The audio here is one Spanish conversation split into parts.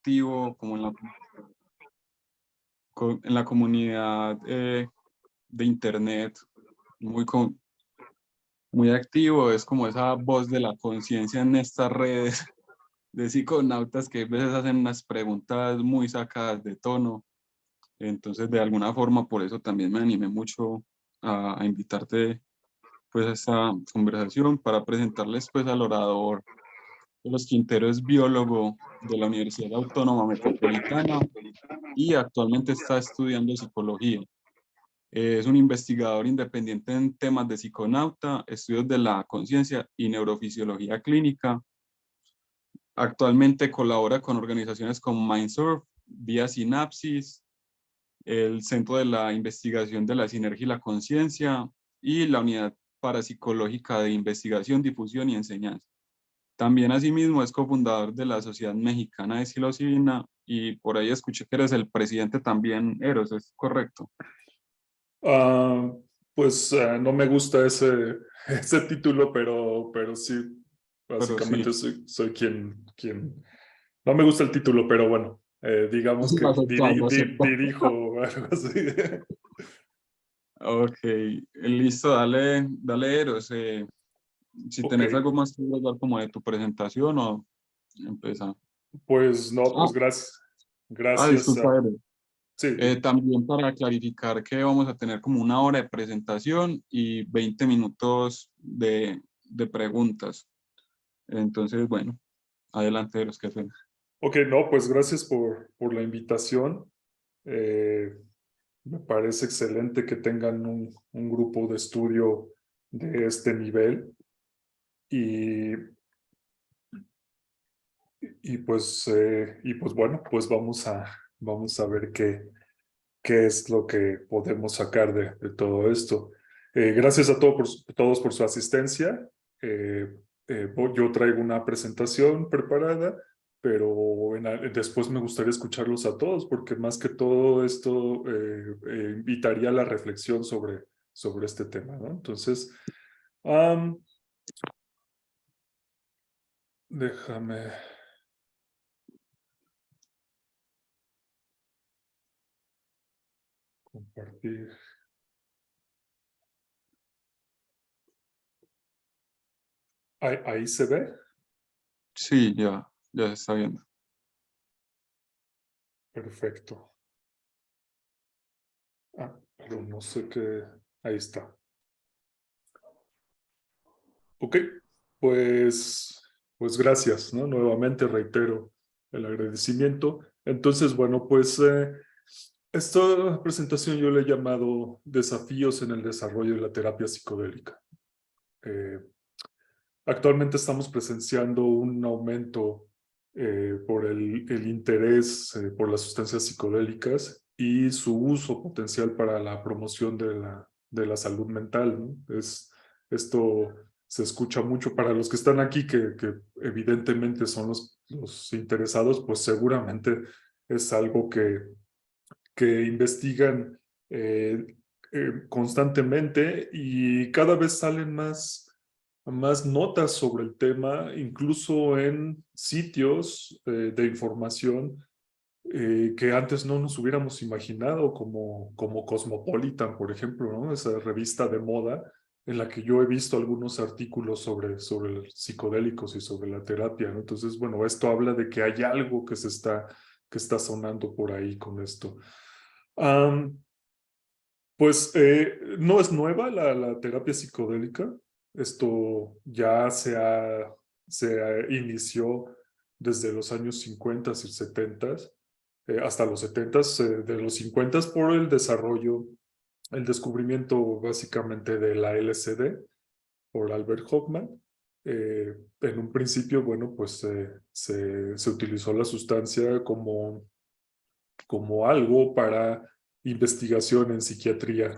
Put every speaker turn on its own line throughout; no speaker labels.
activo como en la comunidad de internet, muy, muy activo, es como esa voz de la conciencia en estas redes de psiconautas que a veces hacen unas preguntas muy sacadas de tono. Entonces, de alguna forma, por eso también me animé mucho a invitarte pues a esta conversación para presentarles pues al orador. Los Quintero es biólogo de la Universidad Autónoma Metropolitana y actualmente está estudiando psicología. Es un investigador independiente en temas de psiconauta, estudios de la conciencia y neurofisiología clínica. Actualmente colabora con organizaciones como Mindsurf, Vía Sinapsis, el Centro de la Investigación de la Sinergia y la Conciencia y la Unidad Parapsicológica de Investigación, Difusión y Enseñanza. También asimismo es cofundador de la Sociedad Mexicana de Psilocibina y por ahí escuché que eres el presidente también, Eros, ¿es correcto?
Ah, pues no me gusta ese título, pero sí,
Pero sí,
básicamente soy quien... No me gusta el título, pero bueno, digamos que
lo acepto.
dirijo algo así.
Ok, listo, dale, dale, Eros. Si
Ok,
tenés algo más que hablar como de tu presentación o empezar.
pues no,
Ah,
pues gracias. Gracias.
disculpa, Eros.
Sí,
También para clarificar que vamos a tener como una hora de presentación y 20 minutos de preguntas. Entonces, bueno, adelante, Eros, qué pena.
ok, no, pues gracias por la invitación. Me parece excelente que tengan un grupo de estudio de este nivel y, y pues bueno, pues vamos a ver qué es lo que podemos sacar de todo esto. Gracias a todos por su asistencia. Eh, yo traigo una presentación preparada, pero después me gustaría escucharlos a todos, porque más que todo esto invitaría a la reflexión sobre este tema, ¿no? Entonces, um, déjame compartir. Ahí se ve.
Sí, ya se está viendo.
Perfecto. Pero no sé qué. Ahí está. Ok, pues gracias, ¿no? Nuevamente reitero el agradecimiento. Entonces, bueno, pues esta presentación yo le he llamado Desafíos en el desarrollo de la terapia psicodélica. Eh, Actualmente estamos presenciando un aumento por el interés por las sustancias psicodélicas y su uso potencial para la promoción de la salud mental, ¿no? Esto se escucha mucho para los que están aquí, que evidentemente son los interesados, pues seguramente es algo que investigan constantemente y cada vez salen más notas sobre el tema, incluso en sitios de información que antes no nos hubiéramos imaginado, como Cosmopolitan, por ejemplo, ¿no? Esa revista de moda en la que yo he visto algunos artículos sobre los psicodélicos y sobre la terapia, ¿no? Entonces, bueno, esto habla de que hay algo que está sonando por ahí con esto. Um, pues no es nueva la terapia psicodélica. Esto ya inició desde los años 50 y 70, hasta los 70, de los 50 por el desarrollo, el descubrimiento básicamente de la LSD por Albert Hoffman. En un principio, bueno, pues se utilizó la sustancia como algo para investigación en psiquiatría.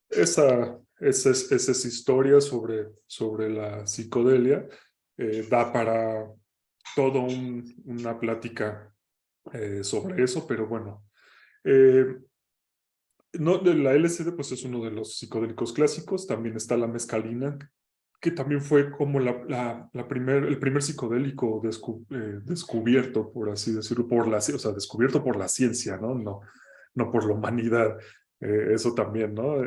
Esa es historia sobre la psicodelia. Da para toda una plática sobre eso, pero bueno. No, la LSD pues es uno de los psicodélicos clásicos. También está la mescalina, que también fue como el primer psicodélico descubierto, por así decirlo, o sea, descubierto por la ciencia, ¿no? No por la humanidad. Eso también, ¿no?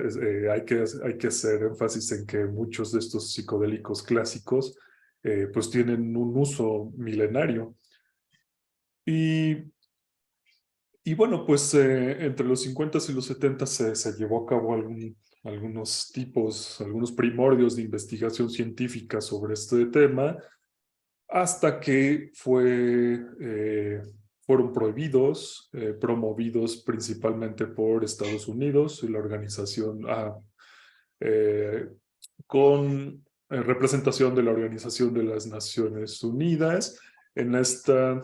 Hay que hacer énfasis en que muchos de estos psicodélicos clásicos pues tienen un uso milenario. Y bueno, pues entre los 50 y los 70 se llevó a cabo algunos primordios de investigación científica sobre este tema, hasta que fueron prohibidos, promovidos principalmente por Estados Unidos y la organización eh, con representación de la Organización de las Naciones Unidas en esta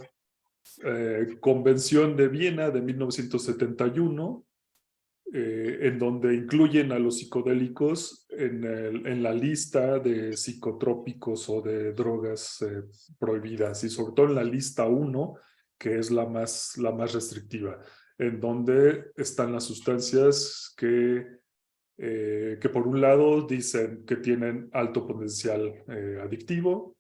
Convención de Viena de 1971, en donde incluyen a los psicodélicos en la lista de psicotrópicos o de drogas prohibidas, y sobre todo en la lista 1, que es la más restrictiva, en donde están las sustancias que por un lado dicen que tienen alto potencial adictivo,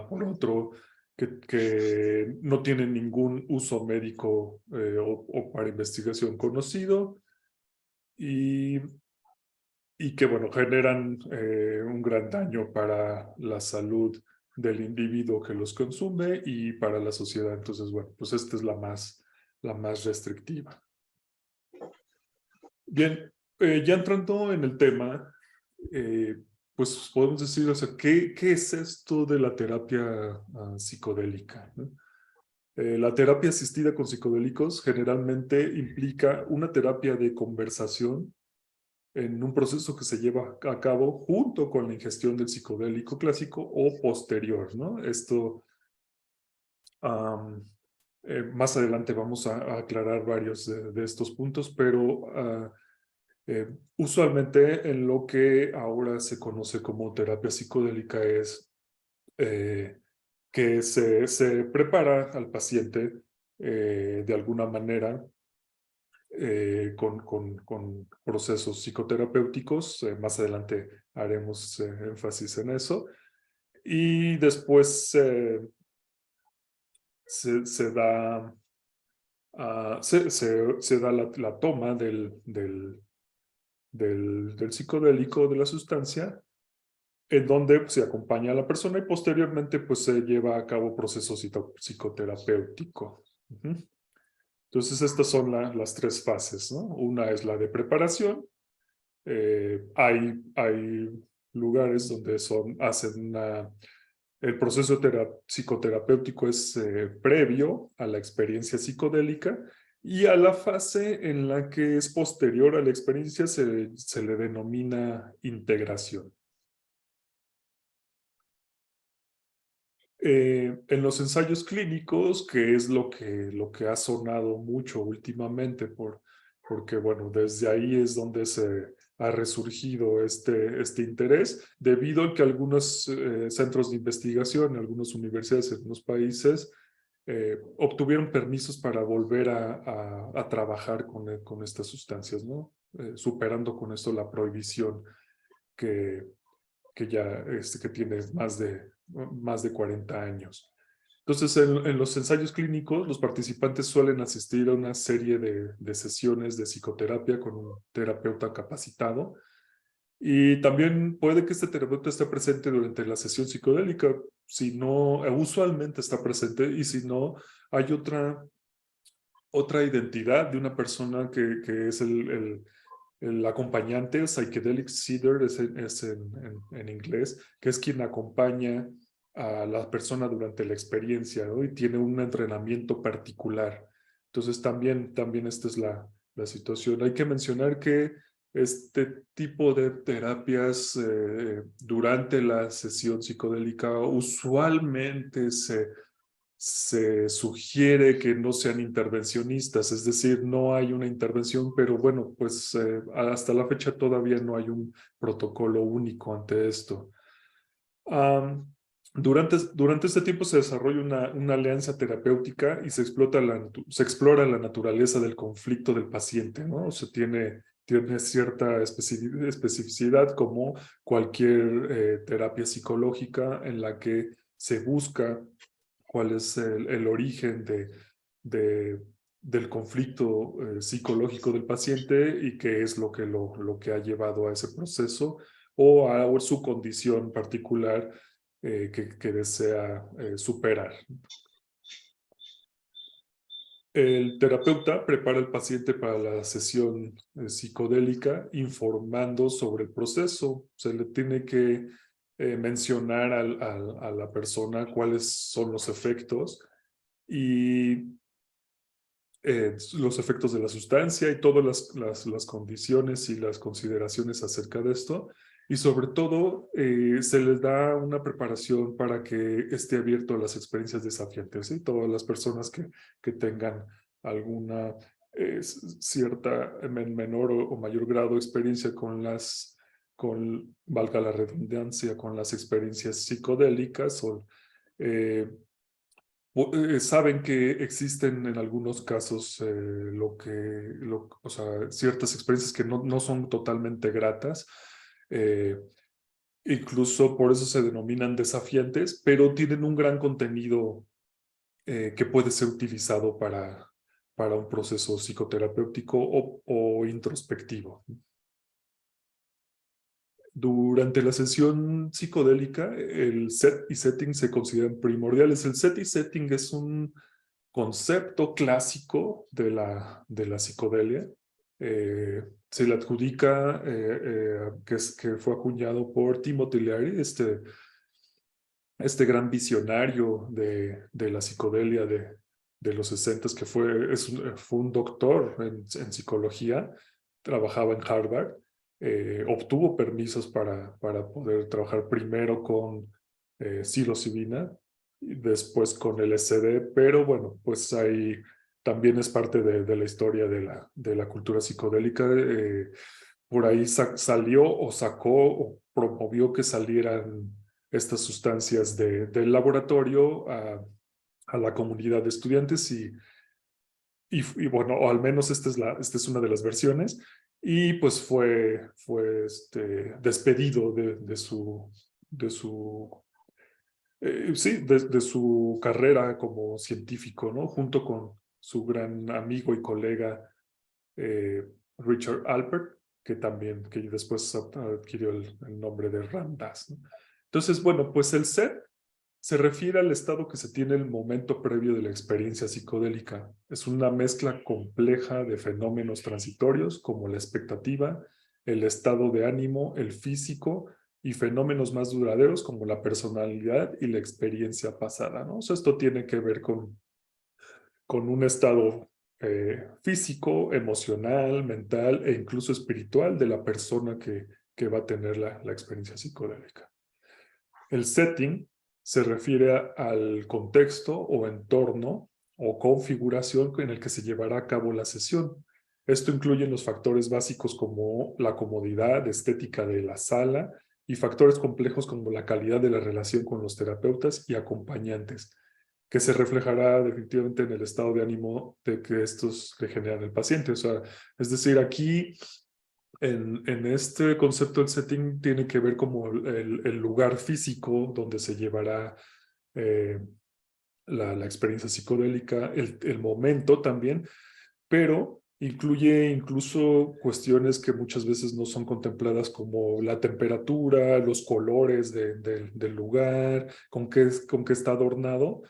por otro que no tienen ningún uso médico o para investigación conocido, y, y que, bueno, generan un gran daño para la salud del individuo que los consume y para la sociedad. Entonces, bueno, pues esta es la más restrictiva. Bien, ya entrando en el tema, pues podemos decir, o sea, ¿qué es esto de la terapia psicodélica, ¿no? La terapia asistida con psicodélicos generalmente implica una terapia de conversación en un proceso que se lleva a cabo junto con la ingestión del psicodélico clásico o posterior, ¿no? Esto, más adelante vamos a aclarar varios de estos puntos, pero usualmente en lo que ahora se conoce como terapia psicodélica es que se prepara al paciente de alguna manera con procesos psicoterapéuticos. Más adelante haremos énfasis en eso. Y después se da, se da la toma del psicodélico, de la sustancia, en donde se acompaña a la persona y posteriormente pues se lleva a cabo proceso psicoterapéutico. Entonces estas son las tres fases, ¿no? Una es la de preparación. Hay lugares donde el proceso psicoterapéutico es previo a la experiencia psicodélica, y a la fase en la que es posterior a la experiencia se le denomina integración. En los ensayos clínicos, que es lo que ha sonado mucho últimamente, porque bueno, desde ahí es donde se ha resurgido este interés, debido a que algunos centros de investigación, algunas universidades en algunos países, obtuvieron permisos para volver a trabajar con estas sustancias, ¿no? Superando con esto la prohibición que ya que tiene más de 40 años. Entonces, en los ensayos clínicos, los participantes suelen asistir a una serie de sesiones de psicoterapia con un terapeuta capacitado, y también puede que este terapeuta esté presente durante la sesión psicodélica. Si no, usualmente está presente, y si no, hay otra identidad de una persona que es el acompañante, psychedelic seeder es en inglés, que es quien acompaña a la persona durante la experiencia, ¿no? Y tiene un entrenamiento particular. Entonces también esta es la situación. Hay que mencionar que este tipo de terapias durante la sesión psicodélica usualmente se sugiere que no sean intervencionistas, es decir, no hay una intervención, pero bueno, pues hasta la fecha todavía no hay un protocolo único ante esto. Durante este tiempo se desarrolla una alianza terapéutica y se explora la naturaleza del conflicto del paciente, ¿no? Se tiene tiene cierta especificidad como cualquier terapia psicológica en la que se busca cuál es el origen del conflicto psicológico del paciente y qué es lo que ha llevado a ese proceso o a su condición particular que desea superar. El terapeuta prepara al paciente para la sesión psicodélica informando sobre el proceso. Se le tiene que mencionar a la persona cuáles son los efectos y los efectos de la sustancia y todas las condiciones y las consideraciones acerca de esto. Y sobre todo, se les da una preparación para que esté abierto a las experiencias desafiantes. ¿Sí? Todas las personas que tengan alguna cierta menor o mayor grado de experiencia valga la redundancia, con las experiencias psicodélicas o saben que existen en algunos casos o sea, ciertas experiencias que no son totalmente gratas. Incluso por eso se denominan desafiantes, pero tienen un gran contenido que puede ser utilizado para un proceso psicoterapéutico o introspectivo. Durante la sesión psicodélica, el set y setting se consideran primordiales. El set y setting es un concepto clásico de la psicodelia. Se le adjudica que fue acuñado por Timothy Leary, este gran visionario de la psicodelia de los 60 que fue un doctor en psicología, trabajaba en Harvard, obtuvo permisos para poder trabajar primero con psilocibina y después con LSD, pero bueno, pues ahí también es parte de la historia de la cultura psicodélica. Por ahí salió o sacó o promovió que salieran estas sustancias del laboratorio a la comunidad de estudiantes y bueno, o al menos esta es una de las versiones, y pues fue despedido de su carrera como científico, ¿no? Junto con su gran amigo y colega Richard Alpert, que después adquirió el nombre de Ram Dass, ¿no? Entonces, bueno, pues el set se refiere al estado que se tiene el momento previo de la experiencia psicodélica. Es una mezcla compleja de fenómenos transitorios como la expectativa, el estado de ánimo, el físico y fenómenos más duraderos como la personalidad y la experiencia pasada, ¿no? O sea, esto tiene que ver con un estado físico, emocional, mental e incluso espiritual de la persona que va a tener la experiencia psicodélica. El setting se refiere al contexto o entorno o configuración en el que se llevará a cabo la sesión. Esto incluye los factores básicos como la comodidad estética de la sala y factores complejos como la calidad de la relación con los terapeutas y acompañantes, que se reflejará definitivamente en el estado de ánimo de que estos le generan el paciente. O sea, es decir, aquí en este concepto del setting tiene que ver como el lugar físico donde se llevará la experiencia psicodélica, el momento también, pero incluye incluso cuestiones que muchas veces no son contempladas como la temperatura, los colores del lugar, con qué está adornado.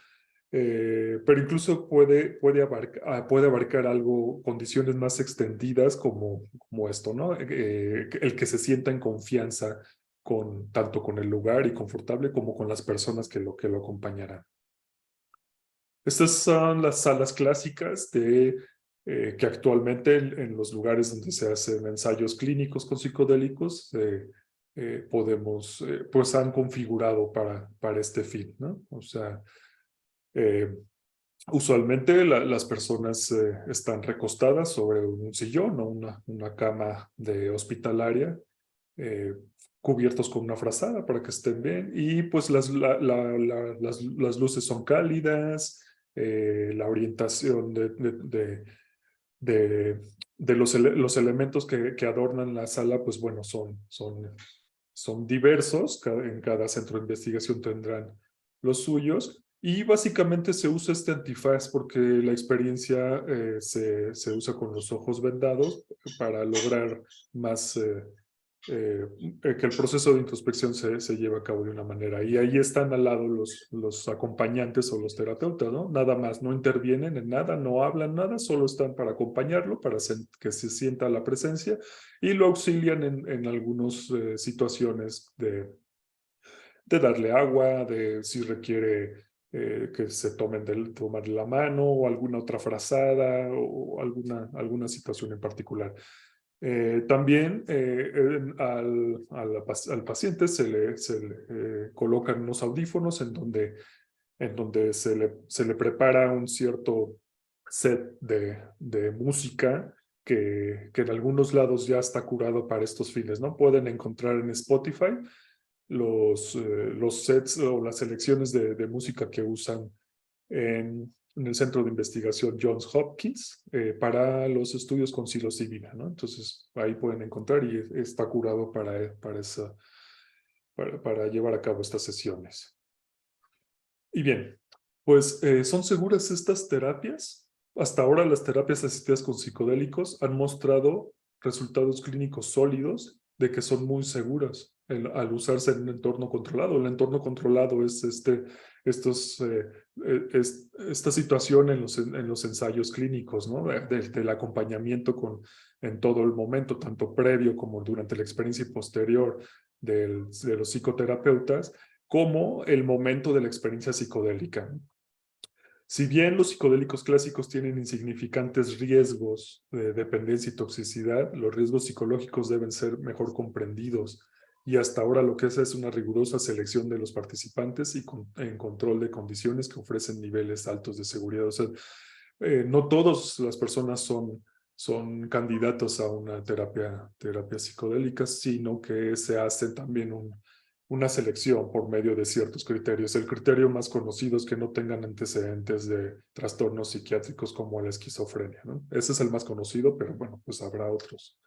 Pero incluso puede abarcar algo, condiciones más extendidas como esto, ¿no? El que se sienta en confianza tanto con el lugar y confortable como con las personas que lo acompañarán. Estas son las salas clásicas que actualmente en los lugares donde se hacen ensayos clínicos con psicodélicos pues han configurado para este fin, ¿no? O sea, usualmente las personas están recostadas sobre un sillón o una cama de hospitalaria, cubiertos con una frazada para que estén bien, y pues las luces son cálidas, la orientación los elementos que adornan la sala, pues bueno, son diversos. En cada centro de investigación tendrán los suyos. Y básicamente se usa este antifaz porque la experiencia se usa con los ojos vendados para lograr más que el proceso de introspección se lleve a cabo de una manera. Y ahí están al lado los acompañantes o los terapeutas, ¿no? Nada más, no intervienen en nada, no hablan nada, solo están para acompañarlo, para que se sienta la presencia y lo auxilian en algunas situaciones de darle agua, de si requiere que se tomar la mano o alguna otra frazada o alguna situación en particular. También al paciente se le colocan unos audífonos en donde se le prepara un cierto set de música que en algunos lados ya está curado para estos fines, ¿no? Pueden encontrar en Spotify los sets o las selecciones de música que usan en el Centro de Investigación Johns Hopkins para los estudios con psilocibina, ¿no? Entonces ahí pueden encontrar y está curado para llevar a cabo estas sesiones. Y bien, pues ¿son seguras estas terapias? Hasta ahora las terapias asistidas con psicodélicos han mostrado resultados clínicos sólidos de que son muy seguras al usarse en un entorno controlado. El entorno controlado es esta situación en los ensayos clínicos, ¿no? Del acompañamiento en todo el momento, tanto previo como durante la experiencia y posterior de los psicoterapeutas, como el momento de la experiencia psicodélica. Si bien los psicodélicos clásicos tienen insignificantes riesgos de dependencia y toxicidad, los riesgos psicológicos deben ser mejor comprendidos. Y hasta ahora lo que es una rigurosa selección de los participantes y en control de condiciones que ofrecen niveles altos de seguridad. O sea, no todas las personas son candidatos a una terapia psicodélica, sino que se hace también una selección por medio de ciertos criterios. El criterio más conocido es que no tengan antecedentes de trastornos psiquiátricos como la esquizofrenia, ¿no? Ese es el más conocido, pero bueno, pues habrá otros.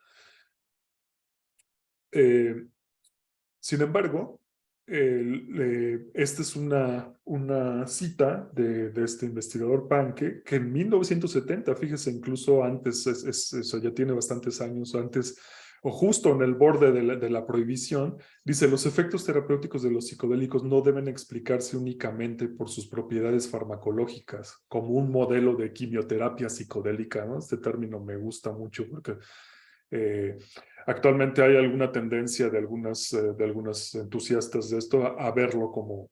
Sin embargo, esta es una cita de este investigador Panke, que en 1970, fíjese, incluso antes, eso ya tiene bastantes años antes, o justo en el borde de la prohibición, dice: los efectos terapéuticos de los psicodélicos no deben explicarse únicamente por sus propiedades farmacológicas, como un modelo de quimioterapia psicodélica, ¿no? Este término me gusta mucho porque actualmente hay alguna tendencia de algunos entusiastas de esto a verlo como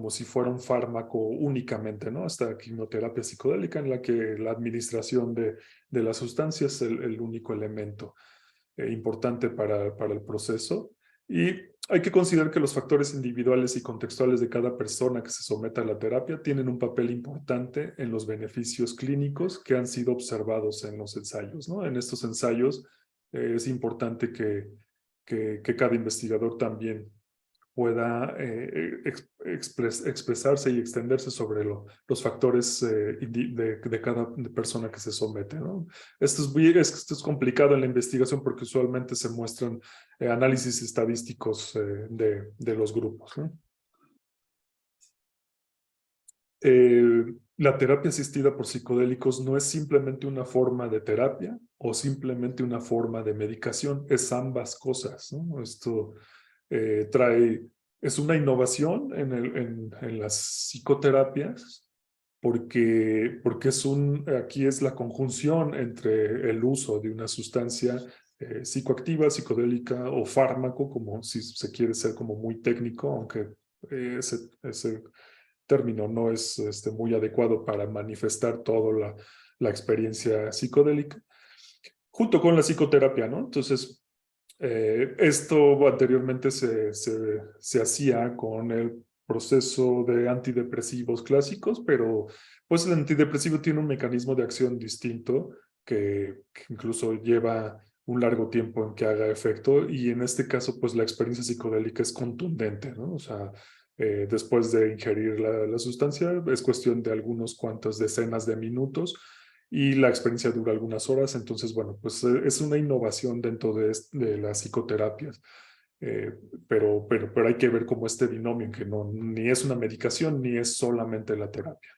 si fuera un fármaco únicamente, ¿no? Esta quimioterapia psicodélica en la que la administración de la sustancia es el único elemento importante para el proceso. Y hay que considerar que los factores individuales y contextuales de cada persona que se someta a la terapia tienen un papel importante en los beneficios clínicos que han sido observados en los ensayos, ¿no? En estos ensayos es importante que cada investigador también pueda expresarse y extenderse sobre los factores de cada persona que se somete, ¿no? Esto es complicado en la investigación porque usualmente se muestran análisis estadísticos de los grupos, ¿no? La terapia asistida por psicodélicos no es simplemente una forma de terapia o simplemente una forma de medicación, es ambas cosas, ¿no? Esto es una innovación en las psicoterapias porque aquí es la conjunción entre el uso de una sustancia psicoactiva, psicodélica o fármaco, como si se quiere ser como muy técnico, aunque ese término no es muy adecuado para manifestar toda la experiencia psicodélica, junto con la psicoterapia, ¿no? Entonces, esto anteriormente se hacía con el proceso de antidepresivos clásicos, pero pues el antidepresivo tiene un mecanismo de acción distinto que incluso lleva un largo tiempo en que haga efecto, y en este caso pues la experiencia psicodélica es contundente, ¿no? O sea, después de ingerir la sustancia es cuestión de algunos cuantas decenas de minutos y la experiencia dura algunas horas. Entonces, bueno, pues es una innovación dentro de las psicoterapias. Eh, pero hay que ver como este binomio, que no, ni es una medicación ni es solamente la terapia.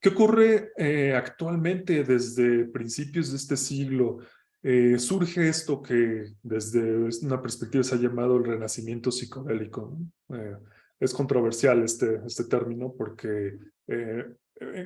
¿Qué ocurre actualmente desde principios de este siglo? Surge esto que desde una perspectiva se ha llamado el renacimiento psicodélico, ¿no? Es controversial este término porque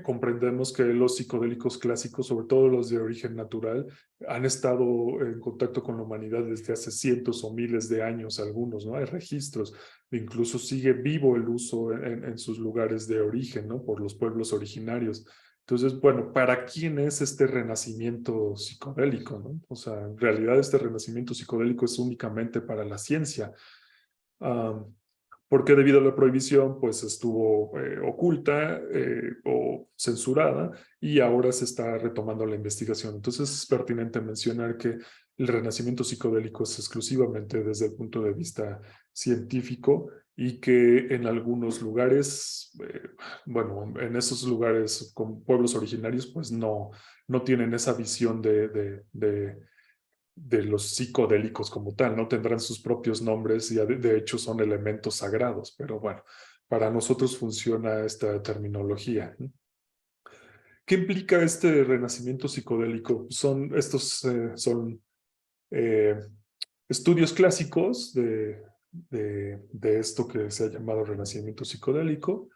comprendemos que los psicodélicos clásicos, sobre todo los de origen natural, han estado en contacto con la humanidad desde hace cientos o miles de años, algunos, ¿no? Hay registros. Incluso sigue vivo el uso en sus lugares de origen, ¿no? Por los pueblos originarios. Entonces, bueno, ¿para quién es este renacimiento psicodélico, no? O sea, en realidad este renacimiento psicodélico es únicamente para la ciencia. Um, porque debido a la prohibición, pues estuvo oculta o censurada y ahora se está retomando la investigación. Entonces es pertinente mencionar que el renacimiento psicodélico es exclusivamente desde el punto de vista científico y que en algunos lugares, bueno, en esos lugares con pueblos originarios, pues no tienen esa visión de los psicodélicos como tal, no tendrán sus propios nombres y de hecho son elementos sagrados, pero bueno, para nosotros funciona esta terminología. ¿Qué implica este renacimiento psicodélico? Son eh, estudios clásicos de esto que se ha llamado renacimiento psicodélico.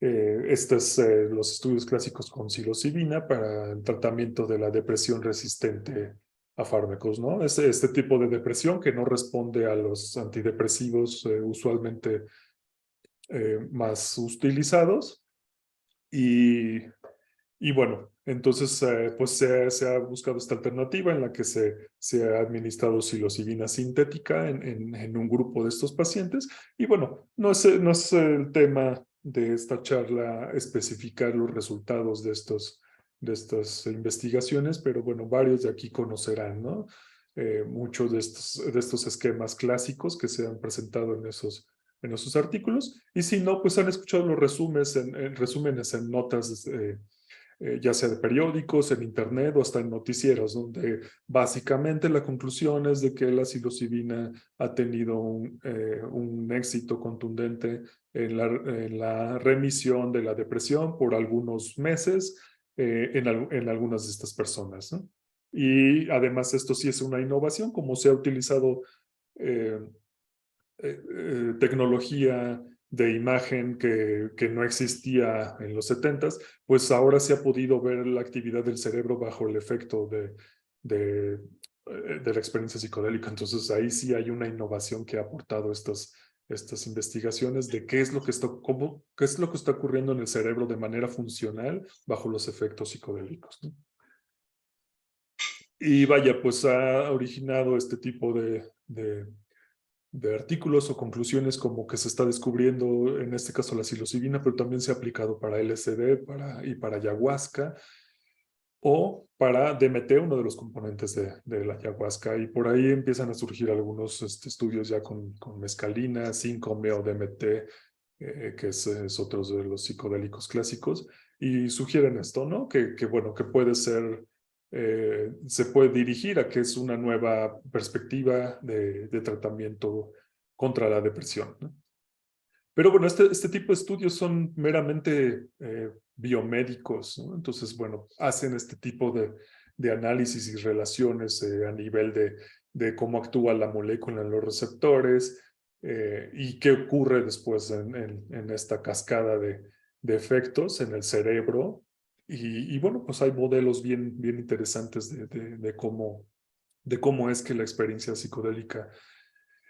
Los estudios clásicos con psilocibina para el tratamiento de la depresión resistente a fármacos, ¿no? Este tipo de depresión que no responde a los antidepresivos usualmente más utilizados. Y, y bueno, entonces pues se ha buscado esta alternativa en la que se ha administrado psilocibina sintética en un grupo de estos pacientes. Y bueno, no es el tema de esta charla especificar los resultados de estas investigaciones, pero bueno, varios de aquí conocerán, ¿no? Muchos de estos esquemas clásicos que se han presentado en esos artículos, y si no, pues han escuchado los resúmenes en notas, ya sea de periódicos, en internet o hasta en noticieros, donde básicamente la conclusión es de que la psilocibina ha tenido un éxito contundente en la remisión de la depresión por algunos meses en algunas de estas personas, ¿no? Y además esto sí es una innovación, como se ha utilizado eh, tecnología de imagen que no existía en los 70s, pues ahora se ha podido ver la actividad del cerebro bajo el efecto de, de la experiencia psicodélica. Entonces ahí sí hay una innovación que ha aportado estas investigaciones de qué es lo que qué es lo que está ocurriendo en el cerebro de manera funcional bajo los efectos psicodélicos, ¿no? Y vaya, pues ha originado este tipo de artículos o conclusiones como que se está descubriendo, en este caso la psilocibina, pero también se ha aplicado para LSD y para ayahuasca o para DMT, uno de los componentes de la ayahuasca. Y por ahí empiezan a surgir algunos estudios ya con mescalina, 5-meo DMT, que es otro de los psicodélicos clásicos, y sugieren esto, ¿no? Bueno, que puede ser se puede dirigir a que es una nueva perspectiva de tratamiento contra la depresión, ¿no? Pero bueno, este tipo de estudios son meramente biomédicos, ¿no? Entonces, bueno, hacen este tipo de análisis y relaciones a nivel de cómo actúa la molécula en los receptores y qué ocurre después en esta cascada de efectos en el cerebro. Y bueno, pues hay modelos bien interesantes de cómo es que la experiencia psicodélica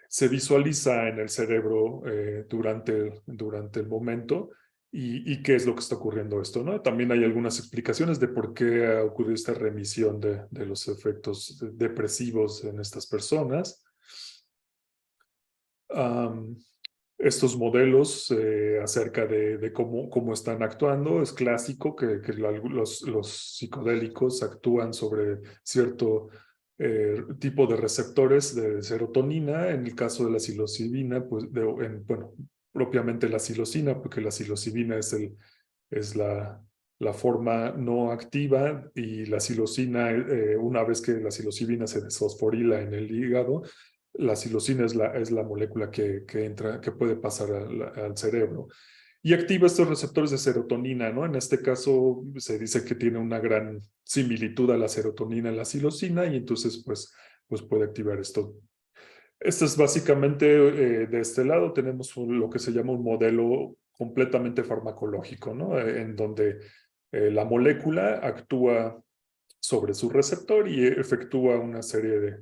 se visualiza en el cerebro durante el momento y qué es lo que está ocurriendo esto, ¿no? También hay algunas explicaciones de por qué ha ocurrido esta remisión de los efectos depresivos en estas personas. Um, Estos modelos acerca de cómo están actuando. Es clásico que los psicodélicos actúan sobre cierto tipo de receptores de serotonina. En el caso de la psilocibina, pues, bueno, propiamente la psilocina, porque la psilocibina es la forma no activa, y la psilocina, una vez que la psilocibina se desfosforila en el hígado, la psilocina es la molécula que entra, que puede pasar al cerebro y activa estos receptores de serotonina, ¿no? En este caso se dice que tiene una gran similitud a la serotonina en la psilocina, y entonces pues puede activar esto. Esto es básicamente, de este lado tenemos lo que se llama un modelo completamente farmacológico, ¿no? En donde la molécula actúa sobre su receptor y efectúa una serie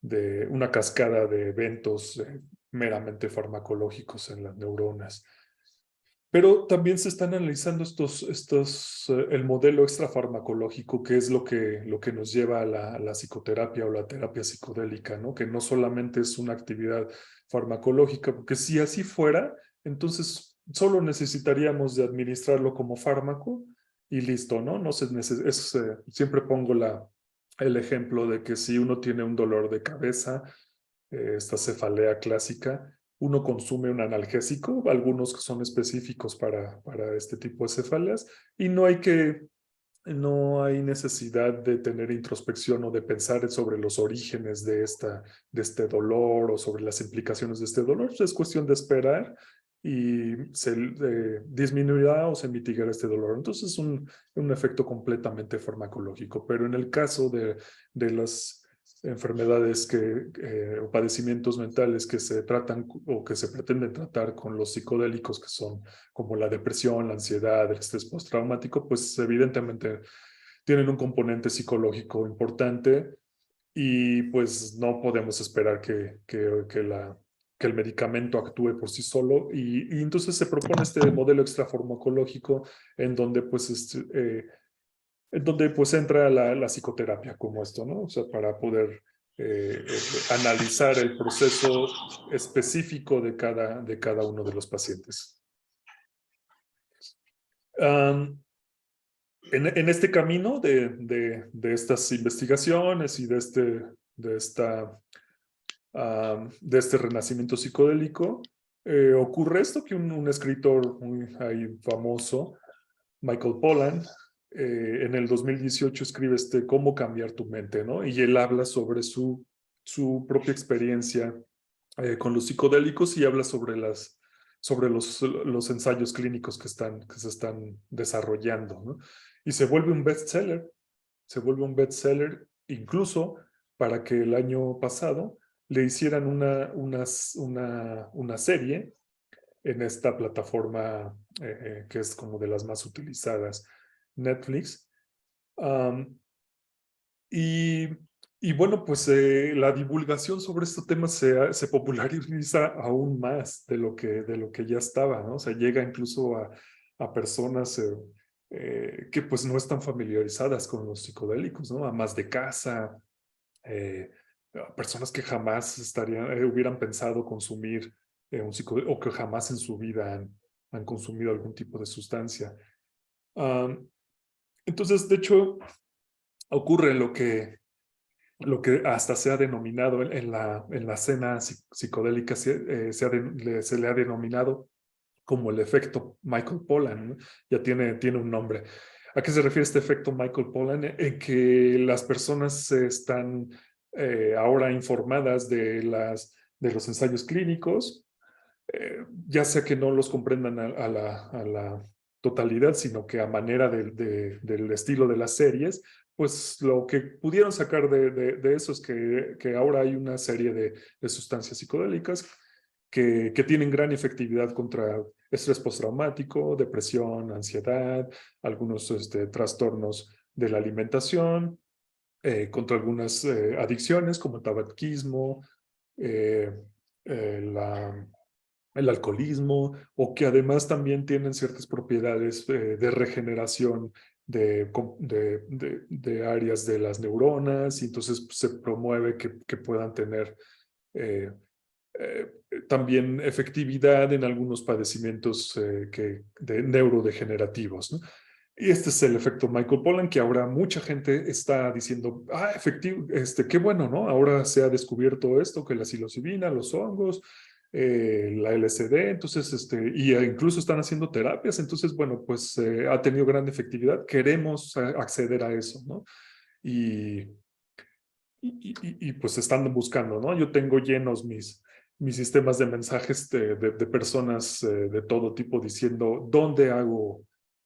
de una cascada de eventos meramente farmacológicos en las neuronas. Pero también se están analizando el modelo extrafarmacológico, que es lo que nos lleva a la psicoterapia o la terapia psicodélica, ¿no? Que no solamente es una actividad farmacológica, porque si así fuera, entonces solo necesitaríamos de administrarlo como fármaco y listo, ¿no? No se siempre pongo el ejemplo de que si uno tiene un dolor de cabeza, esta cefalea clásica, uno consume un analgésico, algunos que son específicos para este tipo de cefaleas, y no hay necesidad de tener introspección o de pensar sobre los orígenes de este dolor o sobre las implicaciones de este dolor. Es cuestión de esperar y se disminuirá o se mitigará este dolor. Entonces es un efecto completamente farmacológico, pero en el caso de las enfermedades o padecimientos mentales que se tratan o que se pretenden tratar con los psicodélicos, que son como la depresión, la ansiedad, el estrés postraumático, pues evidentemente tienen un componente psicológico importante, y pues no podemos esperar que el medicamento actúe por sí solo, y entonces se propone este modelo extrafarmacológico en donde pues entra la psicoterapia como esto, ¿no? O sea, para poder analizar el proceso específico de cada uno de los pacientes. En este camino de estas investigaciones y de este renacimiento psicodélico, ocurre esto, que un escritor muy ahí famoso, Michael Pollan, en el 2018 escribe Cómo cambiar tu mente, ¿no? Y él habla sobre su propia experiencia con los psicodélicos, y habla sobre los ensayos clínicos que se están desarrollando, ¿no? Y se vuelve un bestseller incluso para que el año pasado le hicieran una serie en esta plataforma que es como de las más utilizadas, Netflix. Um, y, y bueno, pues la divulgación sobre estos temas se populariza aún más de lo que ya estaba, ¿no? O sea, llega incluso a personas que pues no están familiarizadas con los psicodélicos, ¿no? Amas de casa, a personas que jamás hubieran pensado consumir un psicodélico, o que jamás en su vida han consumido algún tipo de sustancia. Entonces, de hecho, ocurre lo que hasta se ha denominado en la escena psicodélica, se le ha denominado como el efecto Michael Pollan, ¿no? Ya tiene un nombre. ¿A qué se refiere este efecto Michael Pollan? En que las personas están ahora informadas de los ensayos clínicos, ya sea que no los comprendan a la totalidad, sino que a manera del estilo de las series, pues lo que pudieron sacar de eso es que ahora hay una serie de sustancias psicodélicas que tienen gran efectividad contra estrés postraumático, depresión, ansiedad, algunos trastornos de la alimentación, contra algunas adicciones como el tabaquismo, eh, el alcoholismo, o que además también tienen ciertas propiedades de regeneración de áreas de las neuronas, y entonces se promueve que puedan tener eh, eh, también efectividad en algunos padecimientos neurodegenerativos, ¿no? Y este es el efecto Michael Pollan, que ahora mucha gente está diciendo, efectivo, qué bueno, ¿no? Ahora se ha descubierto esto, que la psilocibina, los hongos, la LSD, entonces, y incluso están haciendo terapias, entonces, bueno, pues ha tenido gran efectividad, queremos acceder a eso, ¿no? Y, pues están buscando, ¿no? Yo tengo llenos mis sistemas de mensajes de personas de todo tipo diciendo dónde hago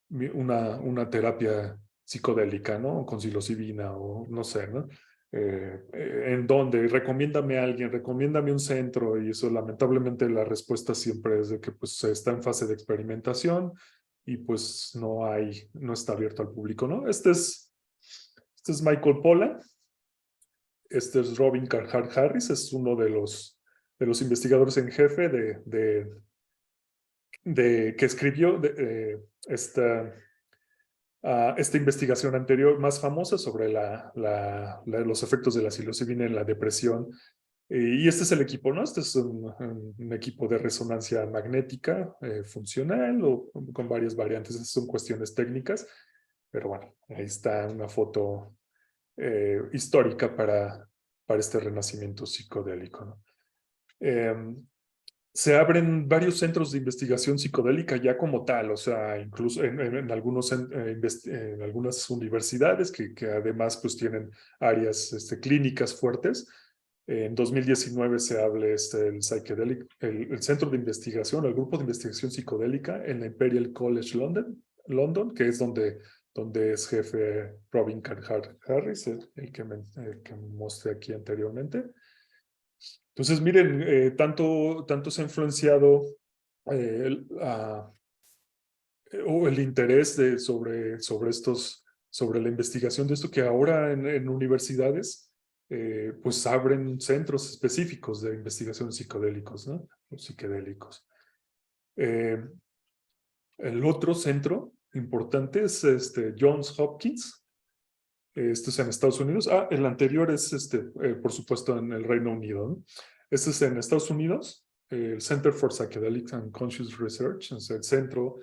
una terapia psicodélica, ¿no? Con psilocibina o no sé, ¿no? En dónde, recomiéndame a alguien, recomiéndame un centro, y eso lamentablemente la respuesta siempre es de que pues está en fase de experimentación y pues no está abierto al público, ¿no? Este es Michael Pollan. Este es Robin Carhart Harris, es uno de los investigadores en jefe que escribió esta investigación anterior más famosa sobre los efectos de la psilocibina en la depresión. Y este es el equipo, ¿no? Este es un equipo de resonancia magnética funcional o con varias variantes. Estas son cuestiones técnicas, pero bueno, ahí está una foto histórica para este renacimiento psicodélico, ¿no? Se abren varios centros de investigación psicodélica ya como tal, o sea, incluso en algunas universidades que además pues tienen áreas clínicas fuertes. En 2019 se abre el Centro de Investigación, el Grupo de Investigación Psicodélica en la Imperial College London, que es donde es jefe Robin Carhart Harris, el que mostré aquí anteriormente. Entonces, miren, tanto se ha influenciado el, o el interés sobre la investigación de esto, que ahora en universidades pues abren centros específicos de investigación psicodélicos, ¿no? Los psiquedélicos. El otro centro importante es Johns Hopkins. Esto es en Estados Unidos. El anterior es, por supuesto, en el Reino Unido, ¿no? Este es en Estados Unidos, el Center for Psychedelic and Conscious Research, es el Centro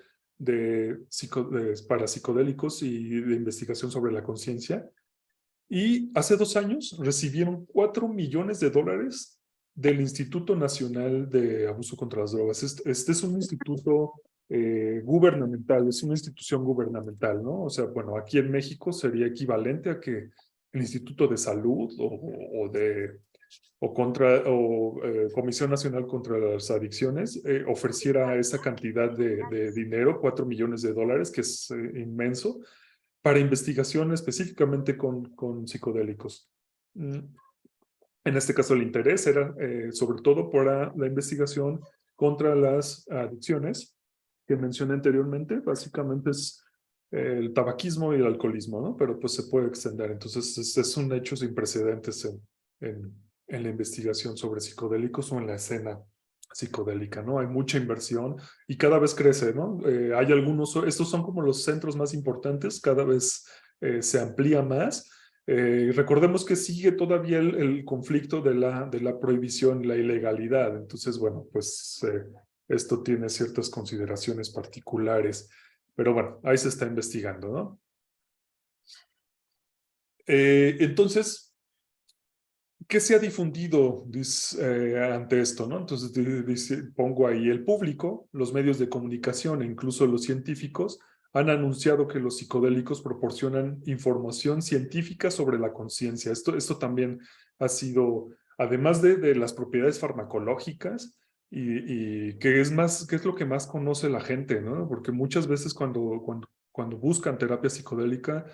para Psicodélicos y de Investigación sobre la Conciencia. Y hace 2 años recibieron $4 millones del Instituto Nacional de Abuso contra las Drogas. Este es un instituto gubernamental, es una institución gubernamental, ¿no? O sea, bueno, aquí en México sería equivalente a que el Instituto de Salud o Comisión Nacional contra las Adicciones ofreciera esa cantidad de dinero, $4 millones, que es inmenso, para investigación específicamente con psicodélicos. En este caso el interés era sobre todo para la investigación contra las adicciones que mencioné anteriormente. Básicamente es el tabaquismo y el alcoholismo, ¿no? Pero pues se puede extender. Entonces es un hecho sin precedentes en la investigación sobre psicodélicos o en la escena psicodélica, ¿no? Hay mucha inversión y cada vez crece, ¿no? Hay estos son como los centros más importantes, cada vez se amplía más. Recordemos que sigue todavía el conflicto de la prohibición y la ilegalidad. Entonces, bueno, pues esto tiene ciertas consideraciones particulares, pero bueno, ahí se está investigando, ¿no? Entonces, ¿qué se ha difundido ante esto, no? Entonces, pongo ahí el público, los medios de comunicación e incluso los científicos han anunciado que los psicodélicos proporcionan información científica sobre la conciencia. Esto también ha sido, además de las propiedades farmacológicas, y que es lo que más conoce la gente, ¿no? Porque muchas veces cuando buscan terapia psicodélica,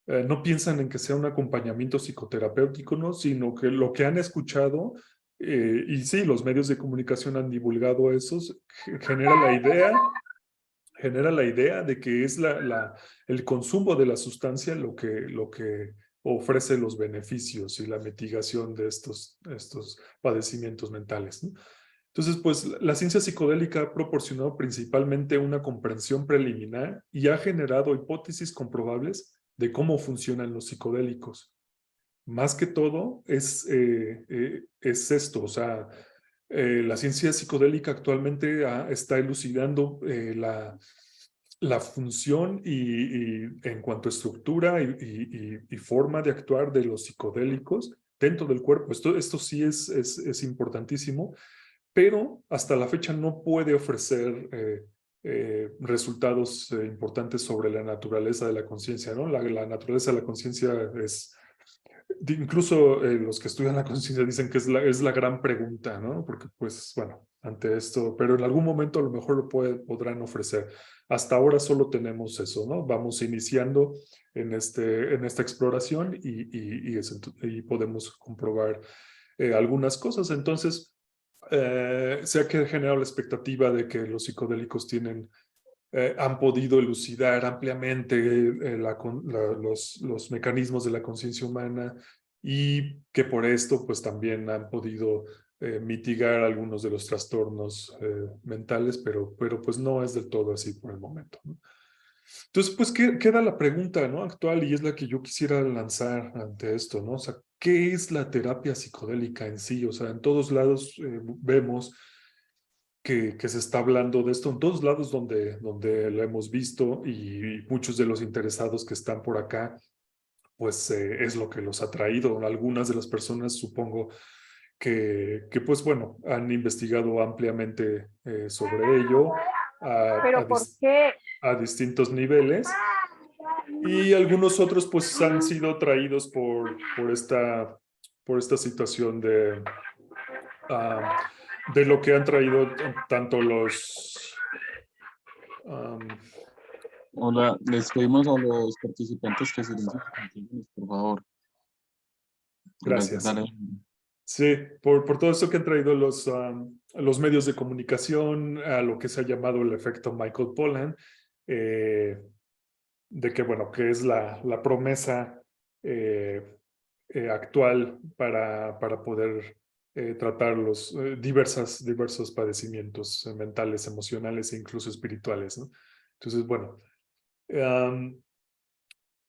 no piensan en que sea un acompañamiento psicoterapéutico, ¿no? Sino que lo que han escuchado, y sí, los medios de comunicación han divulgado eso, genera la idea de que es el consumo de la sustancia lo que ofrece los beneficios y la mitigación de estos padecimientos mentales, ¿no? Entonces, pues la ciencia psicodélica ha proporcionado principalmente una comprensión preliminar y ha generado hipótesis comprobables de cómo funcionan los psicodélicos. Más que todo es esto, o sea, la ciencia psicodélica actualmente está elucidando la función y en cuanto a estructura y forma de actuar de los psicodélicos dentro del cuerpo. Esto sí es importantísimo, pero hasta la fecha no puede ofrecer resultados importantes sobre la naturaleza de la conciencia, ¿no? La naturaleza de la conciencia es, incluso los que estudian la conciencia dicen que es la gran pregunta, ¿no? Porque pues bueno, ante esto, pero en algún momento a lo mejor podrán ofrecer. Hasta ahora solo tenemos eso, ¿no? Vamos iniciando en esta exploración y podemos comprobar algunas cosas. Entonces, se ha generado la expectativa de que los psicodélicos han podido elucidar ampliamente los mecanismos de la conciencia humana y que por esto pues también han podido mitigar algunos de los trastornos mentales, pero pues no es del todo así por el momento, ¿no? Entonces, pues queda la pregunta, ¿no? Actual, y es la que yo quisiera lanzar ante esto, ¿no? O sea, ¿qué es la terapia psicodélica en sí? O sea, en todos lados vemos que se está hablando de esto, en todos lados donde lo hemos visto y muchos de los interesados que están por acá, pues es lo que los ha traído. Algunas de las personas, supongo, que pues bueno, han investigado ampliamente sobre ello
¿Pero por qué?
a distintos niveles y algunos otros pues han sido traídos por esta situación de lo que han traído tanto
Hola, les pedimos a los participantes que silencien sus micrófonos, por favor. Gracias,
gracias.
dale.
Sí, por todo esto que han traído los medios de comunicación, a lo que se ha llamado el efecto Michael Pollan, de que, bueno, que es la promesa actual para poder tratar los diversos padecimientos mentales, emocionales e incluso espirituales, ¿no? Entonces, bueno,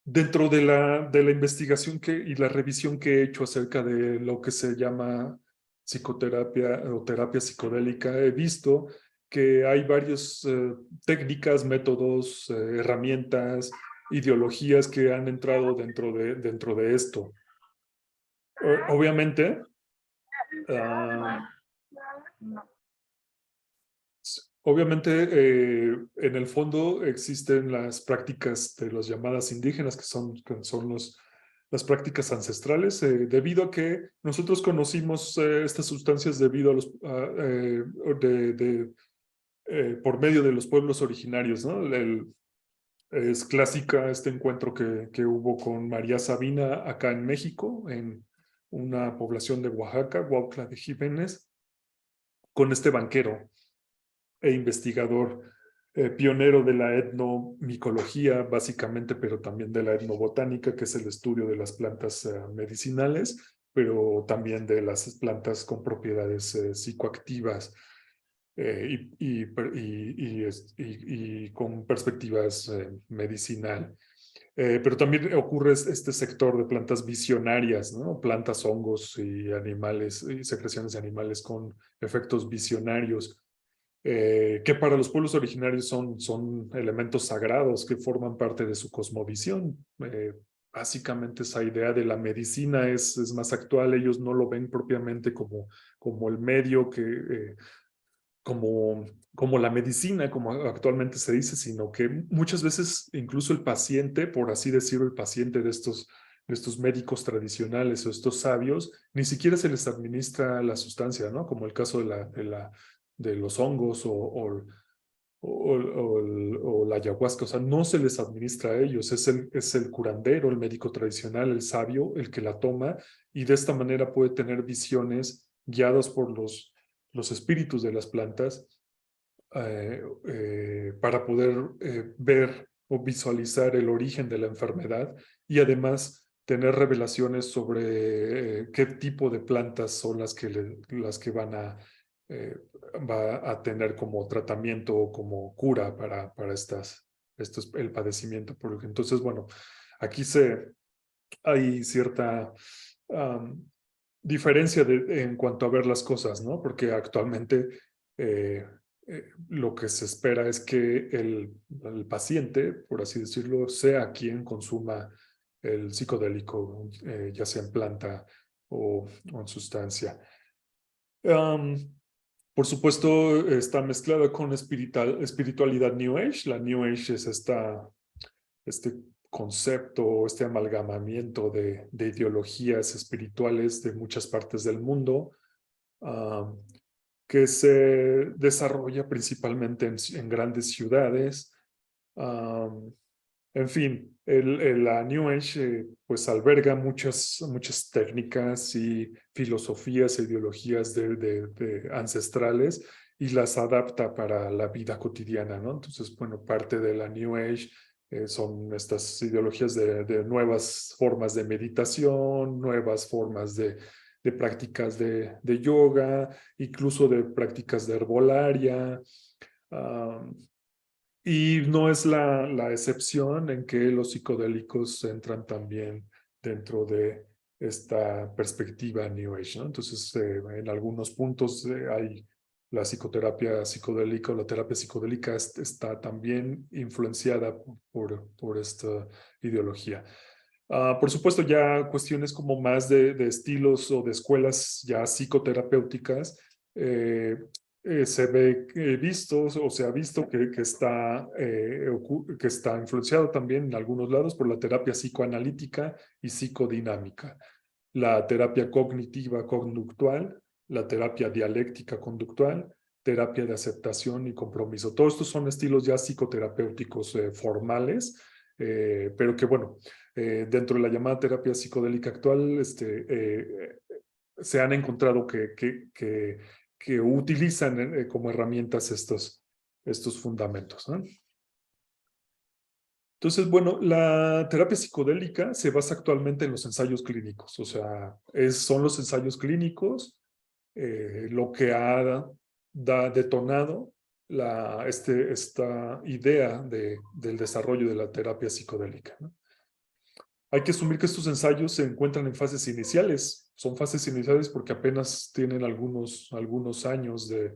dentro de la investigación y la revisión que he hecho acerca de lo que se llama psicoterapia o terapia psicodélica, he visto que hay varias técnicas, métodos, herramientas, ideologías que han entrado dentro de esto. Obviamente, en el fondo existen las prácticas de las llamadas indígenas, que son las prácticas ancestrales, debido a que nosotros conocimos estas sustancias debido a por medio de los pueblos originarios, ¿no? Es clásica este encuentro que hubo con María Sabina acá en México, en una población de Oaxaca, Huautla de Jiménez, con este banquero e investigador pionero de la etnomicología, básicamente, pero también de la etnobotánica, que es el estudio de las plantas medicinales, pero también de las plantas con propiedades psicoactivas y con perspectivas medicinal. Pero también ocurre este sector de plantas visionarias, ¿no? Plantas, hongos y animales, y secreciones de animales con efectos visionarios, que para los pueblos originarios son elementos sagrados que forman parte de su cosmovisión. Básicamente esa idea de la medicina es más actual, ellos no lo ven propiamente como el medio como la medicina, como actualmente se dice, sino que muchas veces incluso el paciente, por así decirlo, el paciente de estos médicos tradicionales o estos sabios, ni siquiera se les administra la sustancia, ¿no? Como el caso de los hongos o la ayahuasca, o sea, no se les administra a ellos, es el curandero, el médico tradicional, el sabio, el que la toma y de esta manera puede tener visiones guiadas por los espíritus de las plantas para poder ver o visualizar el origen de la enfermedad y además tener revelaciones sobre qué tipo de plantas son las que va a tener como tratamiento o como cura para el padecimiento. Entonces, bueno, aquí hay cierta diferencia en cuanto a ver las cosas, ¿no? Porque actualmente lo que se espera es que el paciente, por así decirlo, sea quien consuma el psicodélico, ya sea en planta o en sustancia. Por supuesto, está mezclada con espiritualidad New Age. La New Age es este concepto, este amalgamamiento de ideologías espirituales de muchas partes del mundo, que se desarrolla principalmente en grandes ciudades. En fin, la New Age pues alberga muchas técnicas y filosofías e ideologías de ancestrales y las adapta para la vida cotidiana, ¿no? Entonces, bueno, parte de la New Age son estas ideologías de nuevas formas de meditación, nuevas formas de prácticas de yoga, incluso de prácticas de herbolaria. Y no es la excepción en que los psicodélicos entran también dentro de esta perspectiva New Age, ¿no? Entonces, en algunos puntos hay la psicoterapia psicodélica o la terapia psicodélica está también influenciada por esta ideología. Por supuesto, ya cuestiones como más de estilos o de escuelas ya psicoterapéuticas, se ve visto o se ha visto que está influenciado también en algunos lados por la terapia psicoanalítica y psicodinámica, la terapia cognitiva conductual, la terapia dialéctica conductual, terapia de aceptación y compromiso. Todos estos son estilos ya psicoterapéuticos formales, pero que bueno, dentro de la llamada terapia psicodélica actual, se han encontrado que utilizan como herramientas estos fundamentos, ¿no? Entonces, bueno, la terapia psicodélica se basa actualmente en los ensayos clínicos, o sea, son los ensayos clínicos lo que ha detonado esta idea del desarrollo de la terapia psicodélica, ¿no? Hay que asumir que estos ensayos se encuentran en fases iniciales. Son fases iniciales porque apenas tienen algunos años de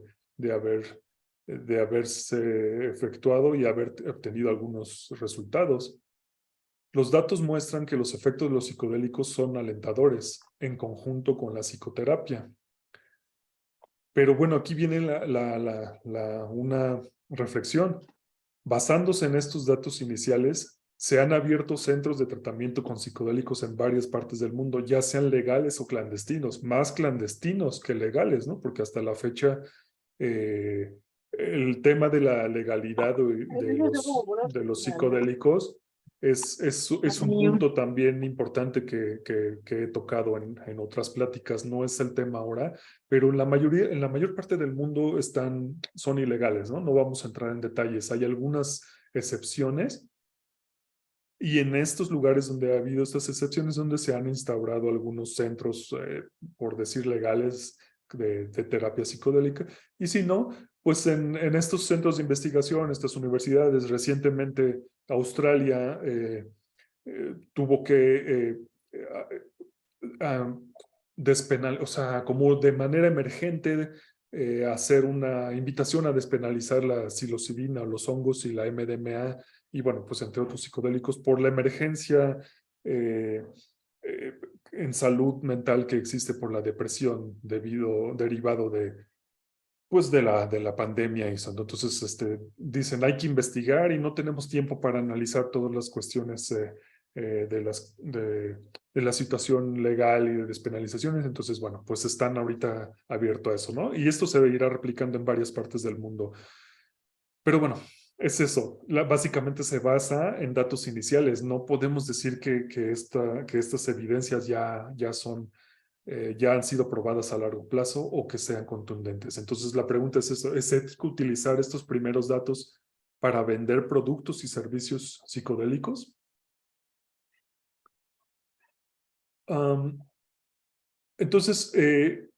haberse efectuado y haber obtenido algunos resultados. Los datos muestran que los efectos de los psicodélicos son alentadores en conjunto con la psicoterapia. Pero bueno, aquí viene una reflexión. Basándose en estos datos iniciales, se han abierto centros de tratamiento con psicodélicos en varias partes del mundo, ya sean legales o clandestinos, más clandestinos que legales, ¿no? Porque hasta la fecha el tema de la legalidad de los psicodélicos es un punto también importante que he tocado en otras pláticas. No es el tema ahora, pero en la mayor parte del mundo son ilegales, ¿no? No vamos a entrar en detalles. Hay algunas excepciones y en estos lugares donde ha habido estas excepciones, donde se han instaurado algunos centros, por decir legales, de terapia psicodélica. Y si no, pues en estos centros de investigación, estas universidades, recientemente Australia tuvo que o sea, como de manera emergente, hacer una invitación a despenalizar la psilocibina, los hongos y la MDMA, y bueno, pues entre otros psicodélicos, por la emergencia en salud mental que existe por la depresión derivado pues de la pandemia y eso. Entonces, dicen, hay que investigar y no tenemos tiempo para analizar todas las cuestiones de la situación legal y de despenalizaciones. Entonces, bueno, pues están ahorita abiertos a eso, ¿no? Y esto se irá replicando en varias partes del mundo. Pero bueno, es eso. Básicamente se basa en datos iniciales. No podemos decir que estas evidencias ya son ya han sido probadas a largo plazo o que sean contundentes. Entonces la pregunta es eso, ¿es ético utilizar estos primeros datos para vender productos y servicios psicodélicos? Entonces,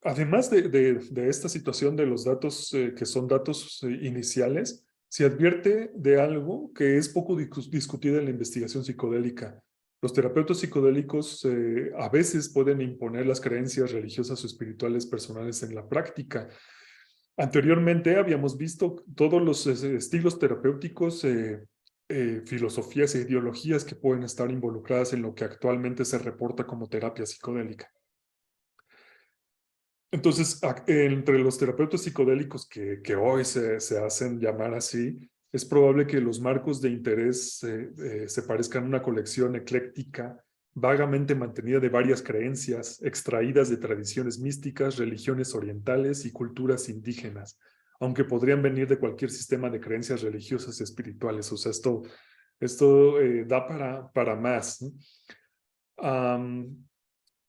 además de esta situación de los datos que son datos iniciales, se advierte de algo que es poco discutido en la investigación psicodélica. Los terapeutas psicodélicos a veces pueden imponer las creencias religiosas o espirituales personales en la práctica. Anteriormente habíamos visto todos los estilos terapéuticos, filosofías e ideologías que pueden estar involucradas en lo que actualmente se reporta como terapia psicodélica. Entonces, entre los terapeutas psicodélicos que hoy se hacen llamar así, es probable que los marcos de interés se parezcan a una colección ecléctica, vagamente mantenida de varias creencias, extraídas de tradiciones místicas, religiones orientales y culturas indígenas, aunque podrían venir de cualquier sistema de creencias religiosas y espirituales. O sea, esto da para más, ¿no?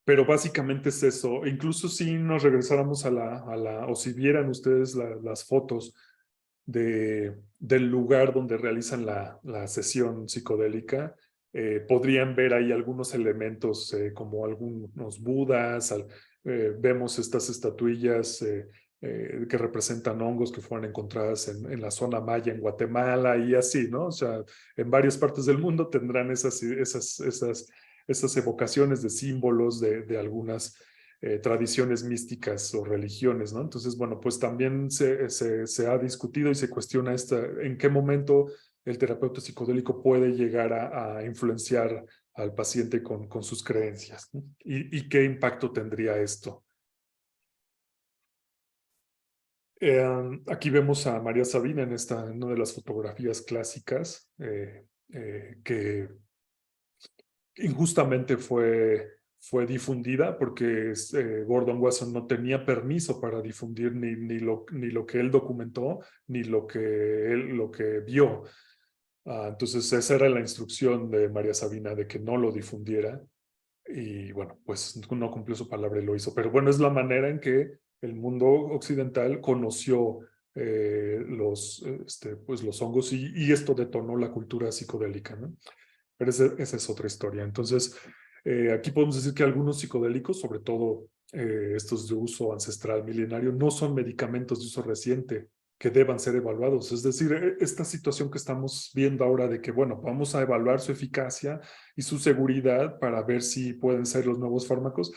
Pero básicamente es eso. Incluso si nos regresáramos o si vieran ustedes las fotos del lugar donde realizan la sesión psicodélica, podrían ver ahí algunos elementos como algunos budas, vemos estas estatuillas que representan hongos que fueron encontradas en la zona maya en Guatemala y así, ¿no? O sea, en varias partes del mundo tendrán esas evocaciones de símbolos de algunas tradiciones místicas o religiones, ¿no? Entonces, bueno, pues también se ha discutido y se cuestiona en qué momento el terapeuta psicodélico puede llegar a influenciar al paciente con sus creencias, ¿no? Y qué impacto tendría esto. Aquí vemos a María Sabina en una de las fotografías clásicas que injustamente fue difundida porque Gordon Wasson no tenía permiso para difundir ni lo que él documentó ni lo que vio. Entonces esa era la instrucción de María Sabina de que no lo difundiera y bueno, pues no cumplió su palabra y lo hizo. Pero bueno, es la manera en que el mundo occidental conoció pues los hongos y esto detonó la cultura psicodélica, ¿no? Pero esa es otra historia. Entonces, aquí podemos decir que algunos psicodélicos, sobre todo estos de uso ancestral milenario, no son medicamentos de uso reciente que deban ser evaluados. Es decir, esta situación que estamos viendo ahora de que, bueno, vamos a evaluar su eficacia y su seguridad para ver si pueden ser los nuevos fármacos.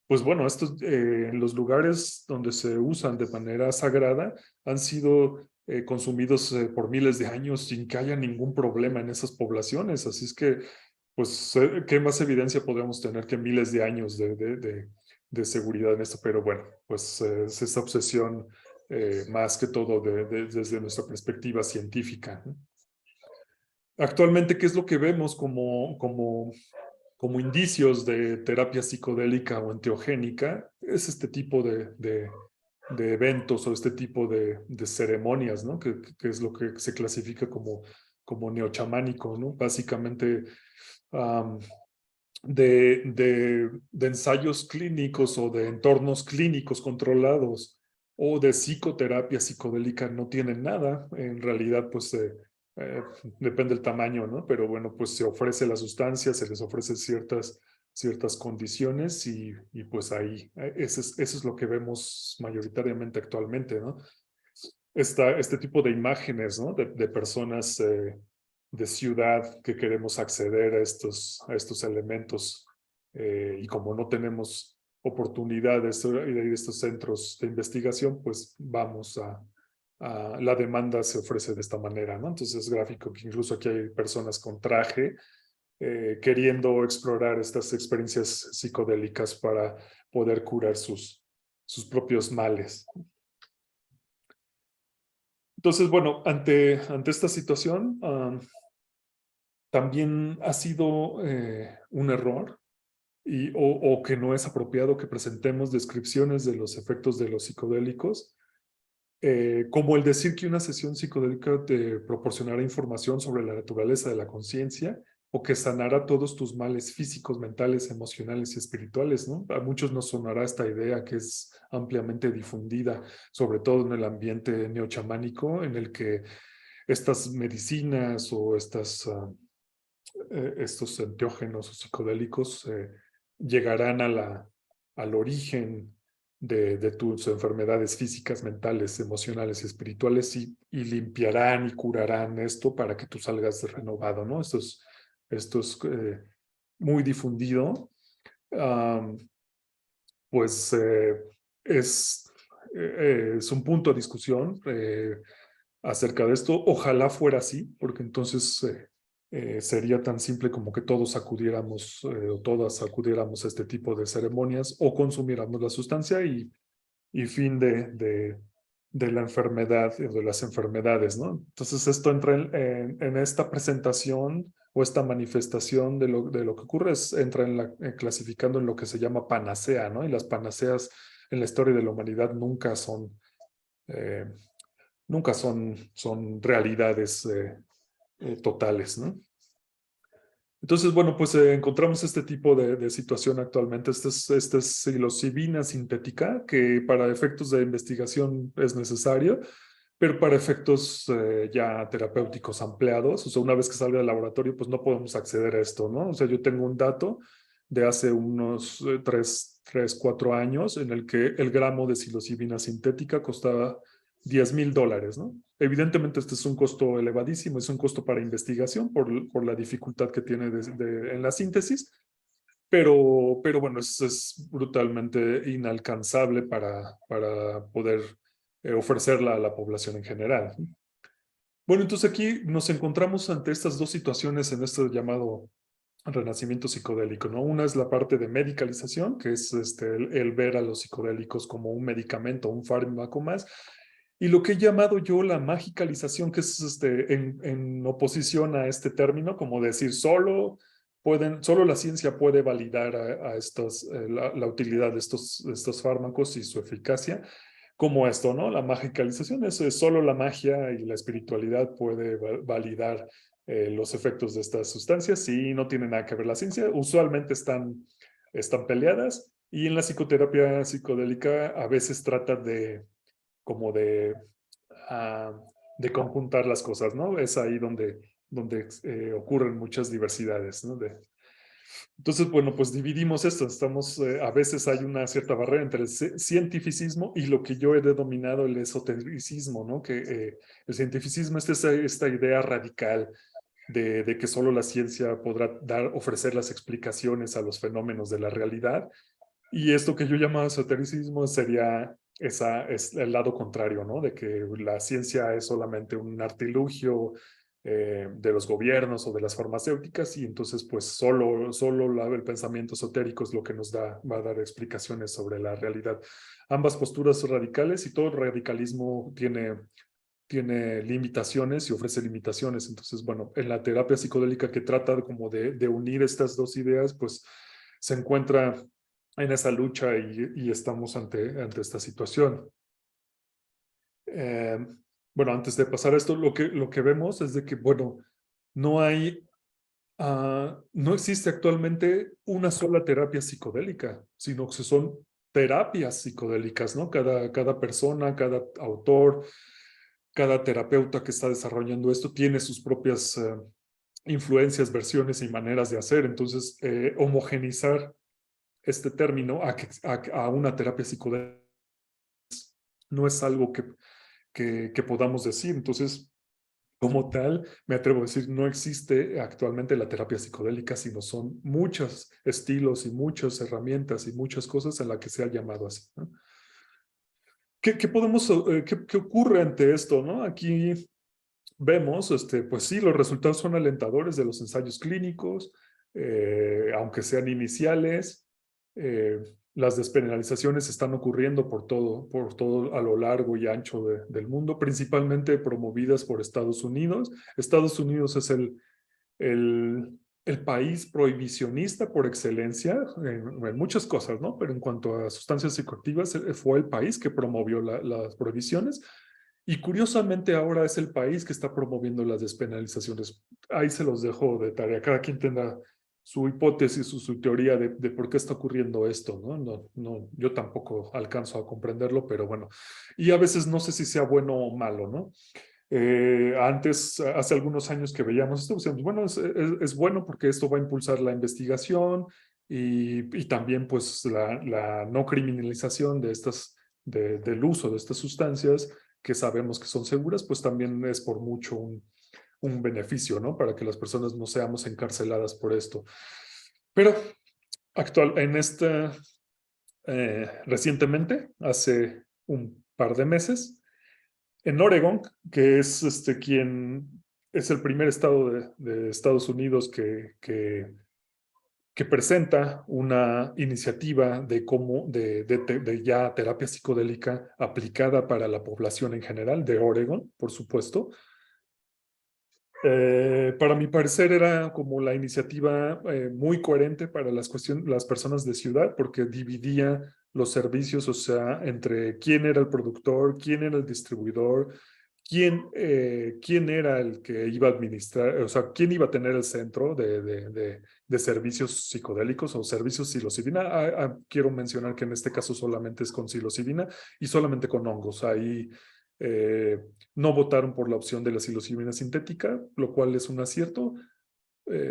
Pues bueno, estos en los lugares donde se usan de manera sagrada han sido consumidos por miles de años sin que haya ningún problema en esas poblaciones. Así es que, pues, ¿qué más evidencia podemos tener que miles de años de seguridad en esto? Pero bueno, pues es esa obsesión más que todo desde nuestra perspectiva científica, ¿no? Actualmente, ¿qué es lo que vemos como indicios de terapia psicodélica o enteogénica? Es este tipo de eventos o este tipo de ceremonias, ¿no? Que es lo que se clasifica como neochamánico, ¿no? Básicamente de ensayos clínicos o de entornos clínicos controlados o de psicoterapia psicodélica no tienen nada. En realidad, pues depende del tamaño, ¿no? Pero bueno, pues se ofrece la sustancia, se les ofrece ciertas condiciones y pues ahí, eso es lo que vemos mayoritariamente actualmente, ¿no? Este tipo de imágenes, ¿no? De personas de ciudad que queremos acceder a estos elementos y como no tenemos oportunidades de ir a estos centros de investigación, pues vamos la demanda se ofrece de esta manera, ¿no? Entonces es gráfico que incluso aquí hay personas con traje queriendo explorar estas experiencias psicodélicas para poder curar sus propios males. Entonces, bueno, ante esta situación, también ha sido un error o que no es apropiado que presentemos descripciones de los efectos de los psicodélicos, como el decir que una sesión psicodélica te proporcionará información sobre la naturaleza de la conciencia o que sanará todos tus males físicos, mentales, emocionales y espirituales, ¿no? A muchos nos sonará esta idea que es ampliamente difundida, sobre todo en el ambiente neochamánico, en el que estas medicinas o estos enteógenos o psicodélicos llegarán al origen de tus enfermedades físicas, mentales, emocionales y espirituales y limpiarán y curarán esto para que tú salgas renovado, ¿no? Esto es muy difundido. Pues es un punto de discusión acerca de esto. Ojalá fuera así, porque entonces sería tan simple como que todos acudiéramos o todas acudiéramos a este tipo de ceremonias o consumiéramos la sustancia y y fin de la enfermedad, de las enfermedades, ¿no? Entonces esto entra en esta presentación o esta manifestación de lo que ocurre, entra clasificando en lo que se llama panacea, ¿no? Y las panaceas en la historia de la humanidad eh, son realidades totales, ¿no? Entonces, bueno, pues encontramos este tipo de situación actualmente. Esta es psilocibina sintética, que para efectos de investigación es necesario, pero para efectos ya terapéuticos ampliados, o sea, una vez que salga del laboratorio, pues no podemos acceder a esto, ¿no? O sea, yo tengo un dato de hace unos 4 años en el que el gramo de psilocibina sintética costaba $10,000, ¿no? Evidentemente este es un costo elevadísimo, es un costo para investigación por la dificultad que tiene en la síntesis, pero bueno, es brutalmente inalcanzable para poder ofrecerla a la población en general. Bueno, entonces aquí nos encontramos ante estas dos situaciones en este llamado renacimiento psicodélico, ¿no? Una es la parte de medicalización, que es el ver a los psicodélicos como un medicamento, un fármaco más, y lo que he llamado yo la magicalización, que es en oposición a este término, como decir, solo la ciencia puede validar la utilidad de estos fármacos y su eficacia, como esto, ¿no? La magicalización, eso es solo la magia y la espiritualidad puede validar los efectos de estas sustancias y no tiene nada que ver la ciencia. Usualmente están peleadas y en la psicoterapia psicodélica a veces trata como de conjuntar las cosas, ¿no? Es ahí donde ocurren muchas diversidades, ¿no? Entonces, bueno, pues dividimos esto. A veces hay una cierta barrera entre el cientificismo y lo que yo he denominado el esotericismo, ¿no? Que el cientificismo es esta idea radical de que solo la ciencia podrá ofrecer las explicaciones a los fenómenos de la realidad. Y esto que yo llamo esotericismo es el lado contrario, ¿no? De que la ciencia es solamente un artilugio de los gobiernos o de las farmacéuticas y entonces pues solo el pensamiento esotérico es lo que va a dar explicaciones sobre la realidad. Ambas posturas son radicales y todo radicalismo tiene limitaciones y ofrece limitaciones. Entonces, bueno, en la terapia psicodélica que trata como de unir estas dos ideas, pues se encuentra en esa lucha y estamos ante esta situación. Bueno, antes de pasar a esto, lo que vemos es de que, bueno, no existe actualmente una sola terapia psicodélica, sino que son terapias psicodélicas, ¿no? Cada persona, cada autor, cada terapeuta que está desarrollando esto tiene sus propias influencias, versiones y maneras de hacer. Entonces, homogenizar este término a una terapia psicodélica no es algo que podamos decir. Entonces, como tal, me atrevo a decir, no existe actualmente la terapia psicodélica, sino son muchos estilos y muchas herramientas y muchas cosas en las que se ha llamado así, ¿no? ¿Qué ocurre ante esto, ¿no? Aquí vemos, pues sí, los resultados son alentadores de los ensayos clínicos, aunque sean iniciales. Las despenalizaciones están ocurriendo por todo a lo largo y ancho del mundo, principalmente promovidas por Estados Unidos. Estados Unidos es el país prohibicionista por excelencia en muchas cosas, ¿no? Pero en cuanto a sustancias psicoactivas, fue el país que promovió las prohibiciones. Y curiosamente ahora es el país que está promoviendo las despenalizaciones. Ahí se los dejo de tarea. Cada quien tendrá su hipótesis o su teoría de por qué está ocurriendo esto, ¿no? No, yo tampoco alcanzo a comprenderlo, pero bueno. Y a veces no sé si sea bueno o malo, ¿no? Hace algunos años que veíamos esto, decíamos, bueno, es bueno porque esto va a impulsar la investigación y también pues la no criminalización del uso de estas sustancias que sabemos que son seguras, pues también es por mucho un beneficio, ¿no? Para que las personas no seamos encarceladas por esto. Pero recientemente, hace un par de meses, en Oregon, que es quien es el primer estado de Estados Unidos que que presenta una iniciativa de ya terapia psicodélica aplicada para la población en general de Oregon, por supuesto. Para mi parecer era como la iniciativa muy coherente para las personas de ciudad, porque dividía los servicios, o sea, entre quién era el productor, quién era el distribuidor, quién era el que iba a administrar, o sea, quién iba a tener el centro de servicios psicodélicos o servicios psilocibina. Quiero mencionar que en este caso solamente es con psilocibina y solamente con hongos. Ahí no votaron por la opción de la psilocibina sintética, lo cual es un acierto,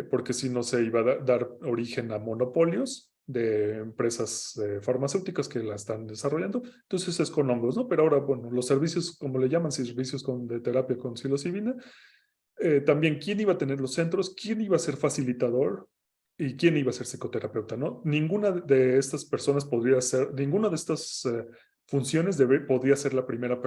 porque si no se iba a dar origen a monopolios de empresas farmacéuticas que la están desarrollando. Entonces es con hongos, ¿no? Pero ahora, bueno, los servicios, como le llaman, servicios de terapia con psilocibina, también quién iba a tener los centros, quién iba a ser facilitador y quién iba a ser psicoterapeuta, ¿no? Ninguna de estas personas podría ser, ninguna de estas funciones podría ser la primera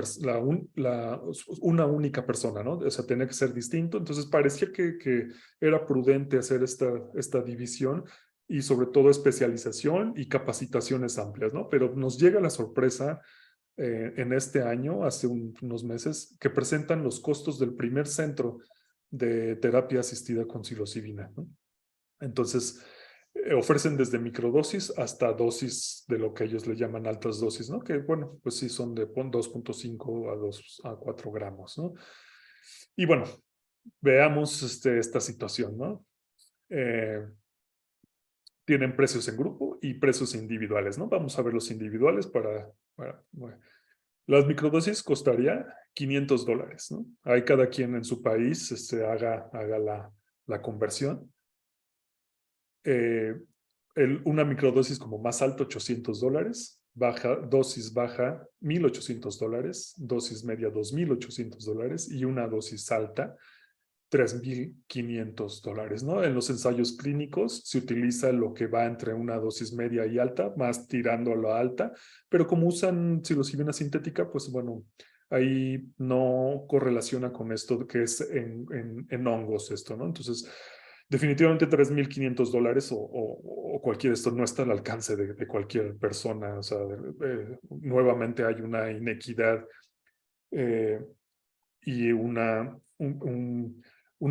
una única persona, ¿no? O sea, tenía que ser distinto. Entonces parecía que era prudente hacer esta división y sobre todo especialización y capacitaciones amplias, ¿no? Pero nos llega la sorpresa en este año, hace unos meses, que presentan los costos del primer centro de terapia asistida con psilocibina, ¿no? Entonces, ofrecen desde microdosis hasta dosis de lo que ellos le llaman altas dosis, ¿no? Que, bueno, pues sí son de 2.5 a 4 gramos, ¿no? Y bueno, veamos esta situación, ¿no? Tienen precios en grupo y precios individuales, ¿no? Vamos a ver los individuales bueno. Las microdosis costaría $500, ¿no? Ahí cada quien en su país haga la conversión. Una microdosis como más alta, $800, dosis baja, $1,800, dosis media, $2,800 y una dosis alta, $3,500, ¿no? En los ensayos clínicos se utiliza lo que va entre una dosis media y alta, más tirando a la alta, pero como usan psilocibina sintética, pues bueno, ahí no correlaciona con esto que es en hongos esto, ¿no? Entonces, definitivamente $3,500 o cualquier esto no está al alcance de cualquier persona, o sea, nuevamente hay una inequidad y una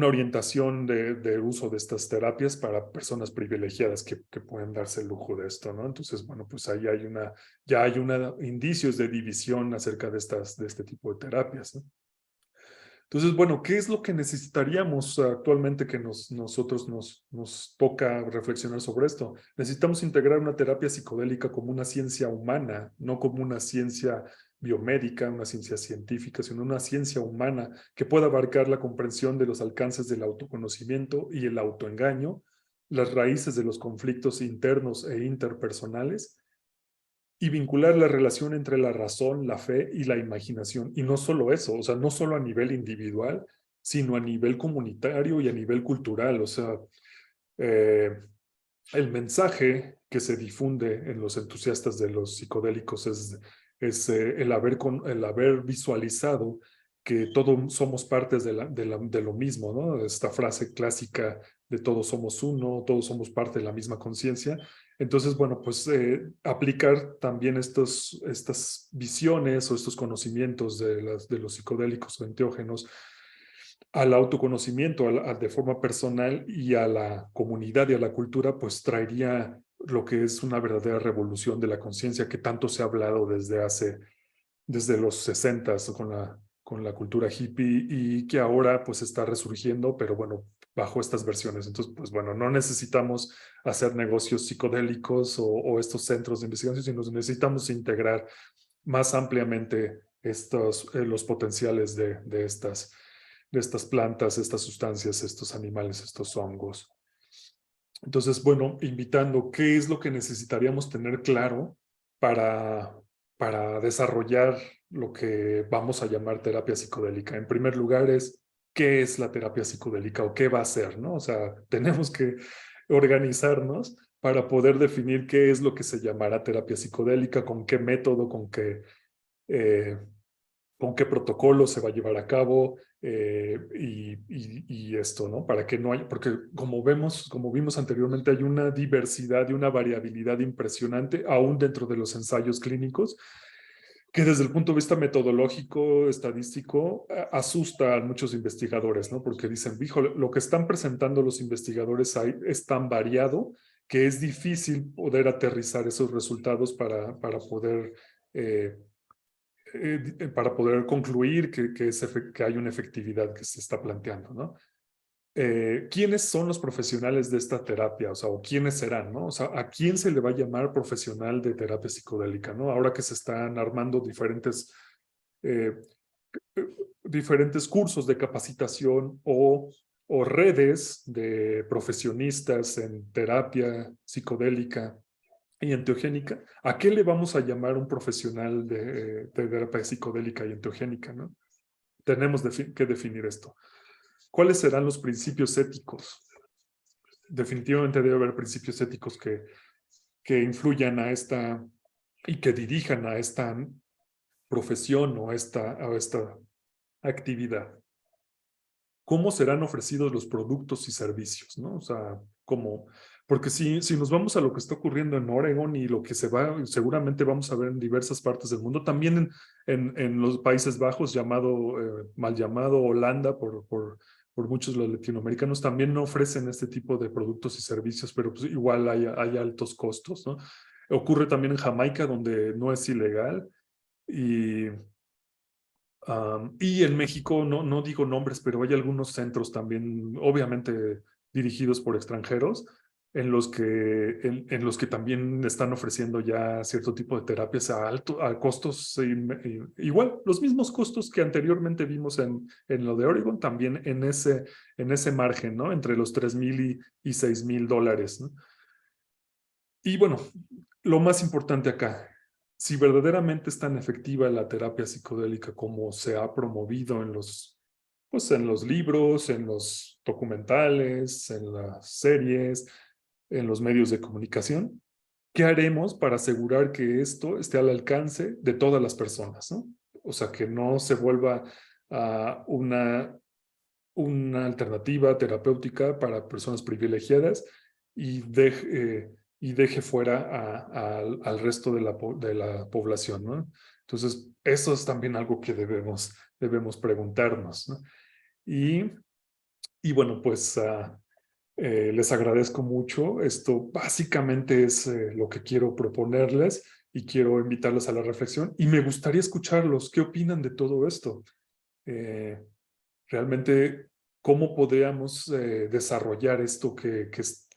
orientación de uso de estas terapias para personas privilegiadas que pueden darse el lujo de esto, ¿no? Entonces, bueno, pues ahí ya hay indicios de división acerca de este tipo de terapias, ¿no? Entonces, bueno, ¿qué es lo que necesitaríamos actualmente que nosotros nos toca reflexionar sobre esto? Necesitamos integrar una terapia psicodélica como una ciencia humana, no como una ciencia biomédica, una ciencia científica, sino una ciencia humana que pueda abarcar la comprensión de los alcances del autoconocimiento y el autoengaño, las raíces de los conflictos internos e interpersonales, y vincular la relación entre la razón, la fe y la imaginación. Y no solo eso, o sea, no solo a nivel individual, sino a nivel comunitario y a nivel cultural. O sea, el mensaje que se difunde en los entusiastas de los psicodélicos es el haber visualizado que todos somos partes de lo mismo, ¿no? Esta frase clásica de todos somos uno, todos somos parte de la misma conciencia. Entonces, bueno, pues aplicar también estas visiones o estos conocimientos de los psicodélicos o enteógenos al autoconocimiento de forma personal y a la comunidad y a la cultura, pues traería lo que es una verdadera revolución de la conciencia que tanto se ha hablado desde los 60s con la cultura hippie y que ahora pues está resurgiendo, pero bueno, bajo estas versiones. Entonces, pues bueno, no necesitamos hacer negocios psicodélicos o estos centros de investigación, sino necesitamos integrar más ampliamente los potenciales de estas plantas, estas sustancias, estos animales, estos hongos. Entonces, bueno, invitando, ¿qué es lo que necesitaríamos tener claro para desarrollar lo que vamos a llamar terapia psicodélica? En primer lugar es, ¿qué es la terapia psicodélica o qué va a ser, ¿no? O sea, tenemos que organizarnos para poder definir qué es lo que se llamará terapia psicodélica, con qué método, con qué protocolo se va a llevar a cabo, y esto, ¿no? Para que no haya, porque como vimos anteriormente, hay una diversidad y una variabilidad impresionante, aún dentro de los ensayos clínicos, que desde el punto de vista metodológico, estadístico, asusta a muchos investigadores, ¿no? Porque dicen, híjole, lo que están presentando los investigadores ahí es tan variado que es difícil poder aterrizar esos resultados para poder concluir que hay una efectividad que se está planteando, ¿no? ¿Quiénes son los profesionales de esta terapia? O sea, ¿o quiénes serán, no? O sea, ¿a quién se le va a llamar profesional de terapia psicodélica, no? Ahora que se están armando eh, diferentes cursos de capacitación o redes de profesionistas en terapia psicodélica y enteogénica, ¿a qué le vamos a llamar un profesional de terapia psicodélica y enteogénica, no? Tenemos que definir esto. ¿Cuáles serán los principios éticos? Definitivamente debe haber principios éticos que influyan a esta y que dirijan a esta profesión o a esta actividad. ¿Cómo serán ofrecidos los productos y servicios, ¿no? O sea, ¿cómo? Porque si nos vamos a lo que está ocurriendo en Oregon y lo que seguramente vamos a ver en diversas partes del mundo, también en los Países Bajos, mal llamado Holanda por muchos de los latinoamericanos, también no ofrecen este tipo de productos y servicios, pero pues igual hay altos costos, ¿no? Ocurre también en Jamaica, donde no es ilegal, y en México, no digo nombres, pero hay algunos centros también, obviamente dirigidos por extranjeros, en los que también están ofreciendo ya cierto tipo de terapias a costos igual, los mismos costos que anteriormente vimos en lo de Oregon, también en ese margen, ¿no? Entre los $3,000 y $6,000, ¿no? Y bueno, lo más importante acá, si verdaderamente es tan efectiva la terapia psicodélica como se ha promovido en los libros, en los documentales, en las series, en los medios de comunicación, ¿qué haremos para asegurar que esto esté al alcance de todas las personas, ¿no? O sea, que no se vuelva una alternativa terapéutica para personas privilegiadas y deje fuera al resto de la población, ¿no? Entonces, eso es también algo que debemos preguntarnos, ¿no? Y bueno, pues les agradezco mucho. Esto básicamente es lo que quiero proponerles y quiero invitarles a la reflexión. Y me gustaría escucharlos. ¿Qué opinan de todo esto? Realmente, ¿cómo podríamos desarrollar esto que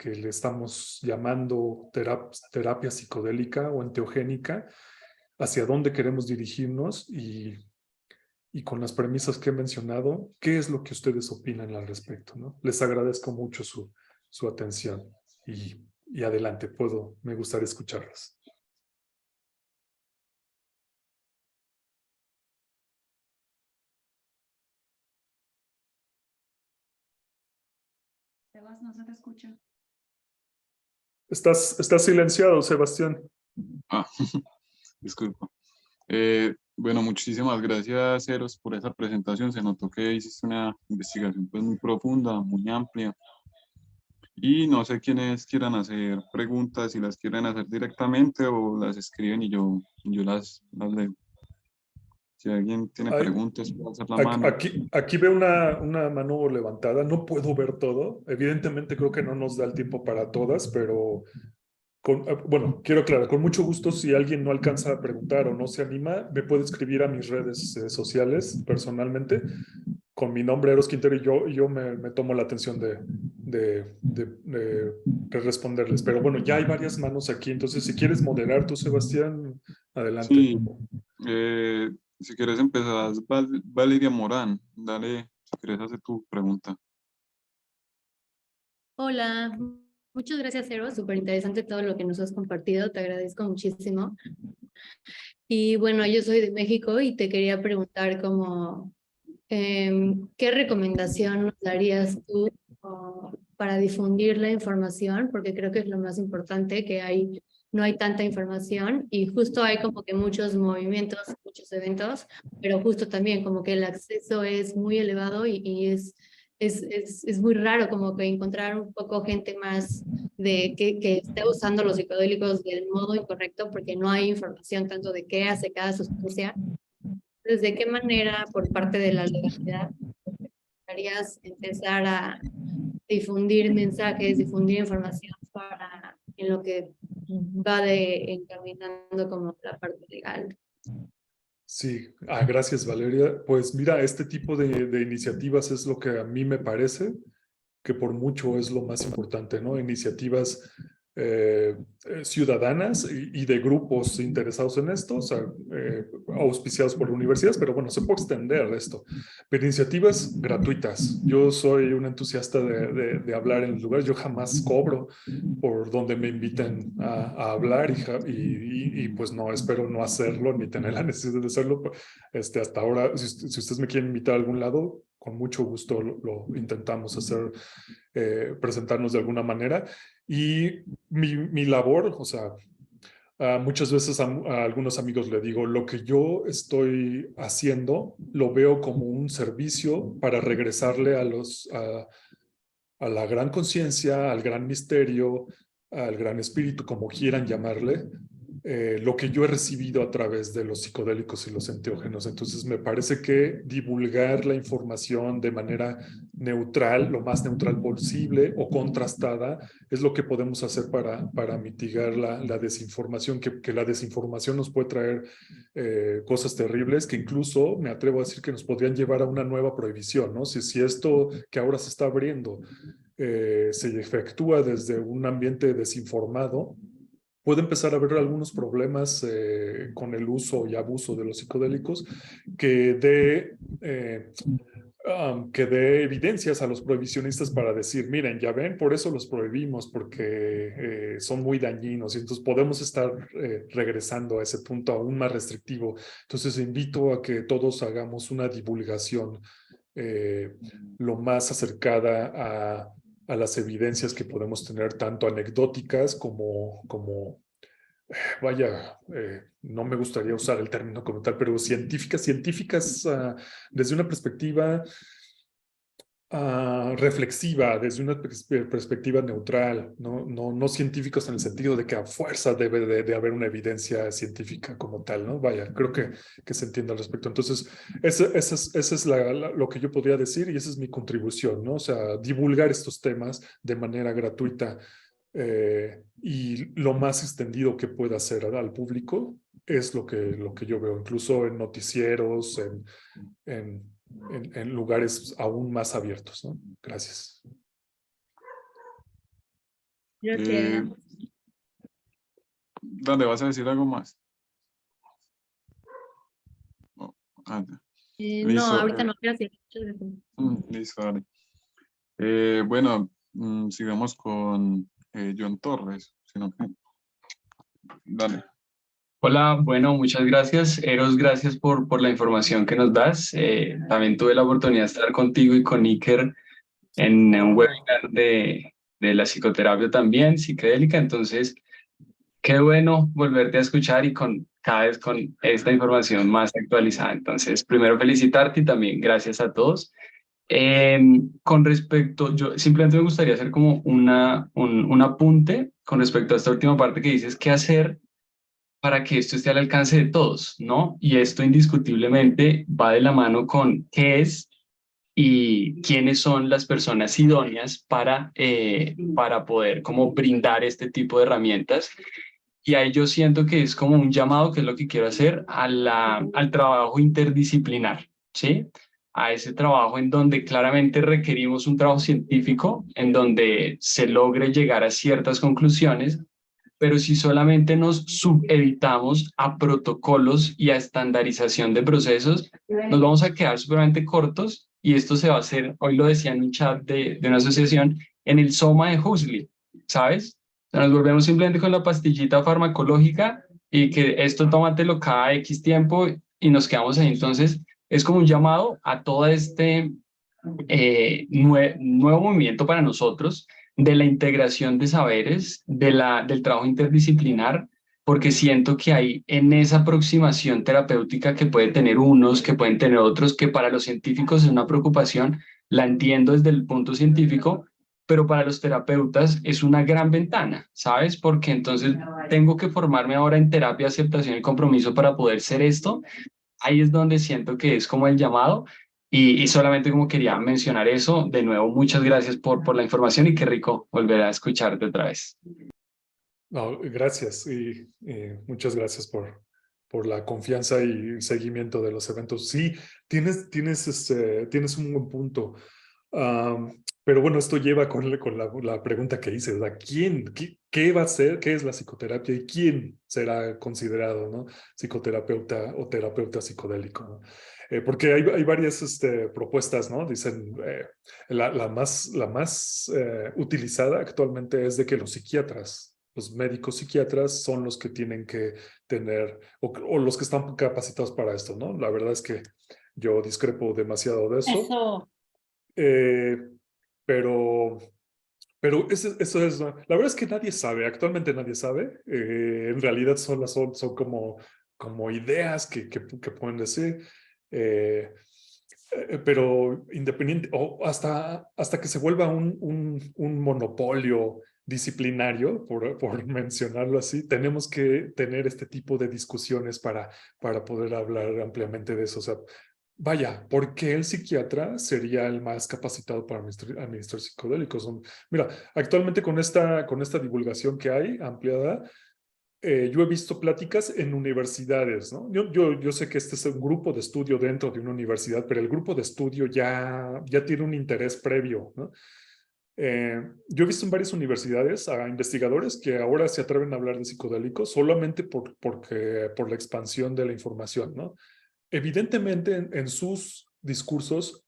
le estamos llamando terapia psicodélica o enteogénica? ¿Hacia dónde queremos dirigirnos? Y con las premisas que he mencionado, ¿qué es lo que ustedes opinan al respecto, ¿no? Les agradezco mucho su atención y adelante, me gustaría escucharlas.
Sebas, no se te escucha.
Estás silenciado, Sebastián.
Disculpa. Bueno, muchísimas gracias, Eros, por esa presentación. Se notó que hiciste una investigación pues, muy profunda, muy amplia. Y no sé quiénes quieran hacer preguntas, si las quieren hacer directamente o las escriben y yo las leo. Si alguien tiene preguntas, puede hacer la mano.
Aquí veo una mano levantada. No puedo ver todo. Evidentemente creo que no nos da el tiempo para todas, pero bueno, quiero aclarar, con mucho gusto, si alguien no alcanza a preguntar o no se anima, me puede escribir a mis redes sociales personalmente con mi nombre, Eros Quintero, y yo me tomo la atención de responderles. Pero bueno, ya hay varias manos aquí, entonces si quieres moderar tú, Sebastián, adelante.
Sí, si quieres empezar, Valeria Morán, dale, si quieres hacer tu pregunta.
Hola, muchas gracias, Eros. Súper interesante todo lo que nos has compartido. Te agradezco muchísimo. Y bueno, yo soy de México y te quería preguntar ¿qué recomendación nos darías tú para difundir la información? Porque creo que es lo más importante, que no hay tanta información y justo hay como que muchos movimientos, muchos eventos, pero justo también como que el acceso es muy elevado y es muy raro como que encontrar un poco gente más que esté usando los psicodélicos del modo incorrecto porque no hay información tanto de qué hace cada sustancia. ¿Desde qué manera por parte de la legalidad harías empezar a difundir mensajes, difundir información para en lo que va encaminando como la parte legal?
Sí, gracias Valeria. Pues mira, este tipo de iniciativas es lo que a mí me parece que por mucho es lo más importante, ¿no? Iniciativas ciudadanas y de grupos interesados en esto, o sea, auspiciados por universidades, pero bueno, se puede extender esto. Pero iniciativas gratuitas. Yo soy un entusiasta de hablar en los lugares, yo jamás cobro por donde me inviten a hablar y pues no, espero no hacerlo ni tener la necesidad de hacerlo. Hasta ahora, si ustedes me quieren invitar a algún lado, con mucho gusto lo intentamos hacer, presentarnos de alguna manera. Y mi labor, o sea, muchas veces a algunos amigos le digo, lo que yo estoy haciendo lo veo como un servicio para regresarle a la gran conciencia, al gran misterio, al gran espíritu, como quieran llamarle, lo que yo he recibido a través de los psicodélicos y los enteógenos. Entonces me parece que divulgar la información de manera neutral, lo más neutral posible o contrastada, es lo que podemos hacer para mitigar la desinformación, que la desinformación nos puede traer cosas terribles que incluso me atrevo a decir que nos podrían llevar a una nueva prohibición, ¿no? Si esto que ahora se está abriendo se efectúa desde un ambiente desinformado, puede empezar a haber algunos problemas con el uso y abuso de los psicodélicos que dé evidencias a los prohibicionistas para decir, miren, ya ven, por eso los prohibimos, porque son muy dañinos y entonces podemos estar regresando a ese punto aún más restrictivo. Entonces invito a que todos hagamos una divulgación lo más acercada a las evidencias que podemos tener, tanto anecdóticas como vaya, no me gustaría usar el término como tal, pero científicas desde una perspectiva reflexiva, desde una perspectiva neutral, no científicos en el sentido de que a fuerza debe de haber una evidencia científica como tal, ¿no? Vaya, creo que se entiende al respecto. Entonces, esa es lo que yo podría decir y esa es mi contribución, ¿no? O sea, divulgar estos temas de manera gratuita y lo más extendido que pueda hacer al público es lo que yo veo, incluso en noticieros, en lugares aún más abiertos, ¿no? Gracias.
Gracias.
¿Dónde vas a decir algo más? Oh,
No,
listo.
ahorita no, gracias.
Listo, dale. Bueno, sigamos con John Torres, sino que... Dale.
Hola, bueno, muchas gracias. Eros, gracias por la información que nos das. También tuve la oportunidad de estar contigo y con Iker en un webinar de la psicoterapia también, psicodélica. Entonces, qué bueno volverte a escuchar y cada vez con esta información más actualizada. Entonces, primero felicitarte y también gracias a todos. Con respecto, yo simplemente me gustaría hacer como un apunte con respecto a esta última parte que dices, ¿qué hacer para que esto esté al alcance de todos, ¿no? Y esto indiscutiblemente va de la mano con qué es y quiénes son las personas idóneas para poder como brindar este tipo de herramientas. Y ahí yo siento que es como un llamado, que es lo que quiero hacer, al trabajo interdisciplinar, ¿sí? A ese trabajo en donde claramente requerimos un trabajo científico, en donde se logre llegar a ciertas conclusiones, pero si solamente nos subeditamos a protocolos y a estandarización de procesos, nos vamos a quedar supremamente cortos y esto se va a hacer, hoy lo decía en un chat de una asociación, en el Soma de Huxley, ¿sabes? O sea, nos volvemos simplemente con la pastillita farmacológica y que esto tómatelo cada X tiempo y nos quedamos ahí. Entonces, es como un llamado a todo este nuevo movimiento para nosotros de la integración de saberes, del trabajo interdisciplinar, porque siento que hay en esa aproximación terapéutica que puede tener unos, que pueden tener otros, que para los científicos es una preocupación, la entiendo desde el punto científico, pero para los terapeutas es una gran ventana, ¿sabes? Porque entonces tengo que formarme ahora en terapia, aceptación y compromiso para poder ser esto. Ahí es donde siento que es como el llamado y solamente como quería mencionar eso. De nuevo, muchas gracias por la información y qué rico volver a escucharte otra vez.
No, gracias y muchas gracias por la confianza y seguimiento de los eventos. Sí, tienes un buen punto. Pero bueno, esto lleva con la pregunta que hice, ¿verdad? ¿Qué va a ser? ¿Qué es la psicoterapia y quién será considerado, ¿no? Psicoterapeuta o terapeuta psicodélico, ¿no? Porque hay varias propuestas, ¿no? Dicen, la más utilizada actualmente es de que los psiquiatras, los médicos psiquiatras son los que tienen que tener, o los que están capacitados para esto, ¿no? La verdad es que yo discrepo demasiado de eso.
Eso.
Eh, pero eso es, la verdad es que nadie sabe, actualmente nadie sabe. En realidad son como ideas que pueden decir. Eh, pero independiente, o hasta que se vuelva un monopolio disciplinario, por mencionarlo así, tenemos que tener este tipo de discusiones para poder hablar ampliamente de eso. O sea, vaya, ¿por qué el psiquiatra sería el más capacitado para administrar psicodélicos? Mira, actualmente con esta divulgación que hay ampliada, yo he visto pláticas en universidades, ¿no? Yo sé que este es un grupo de estudio dentro de una universidad, pero el grupo de estudio ya tiene un interés previo, ¿no? Yo he visto en varias universidades a investigadores que ahora se atreven a hablar de psicodélicos solamente por la expansión de la información, ¿no? Evidentemente en sus discursos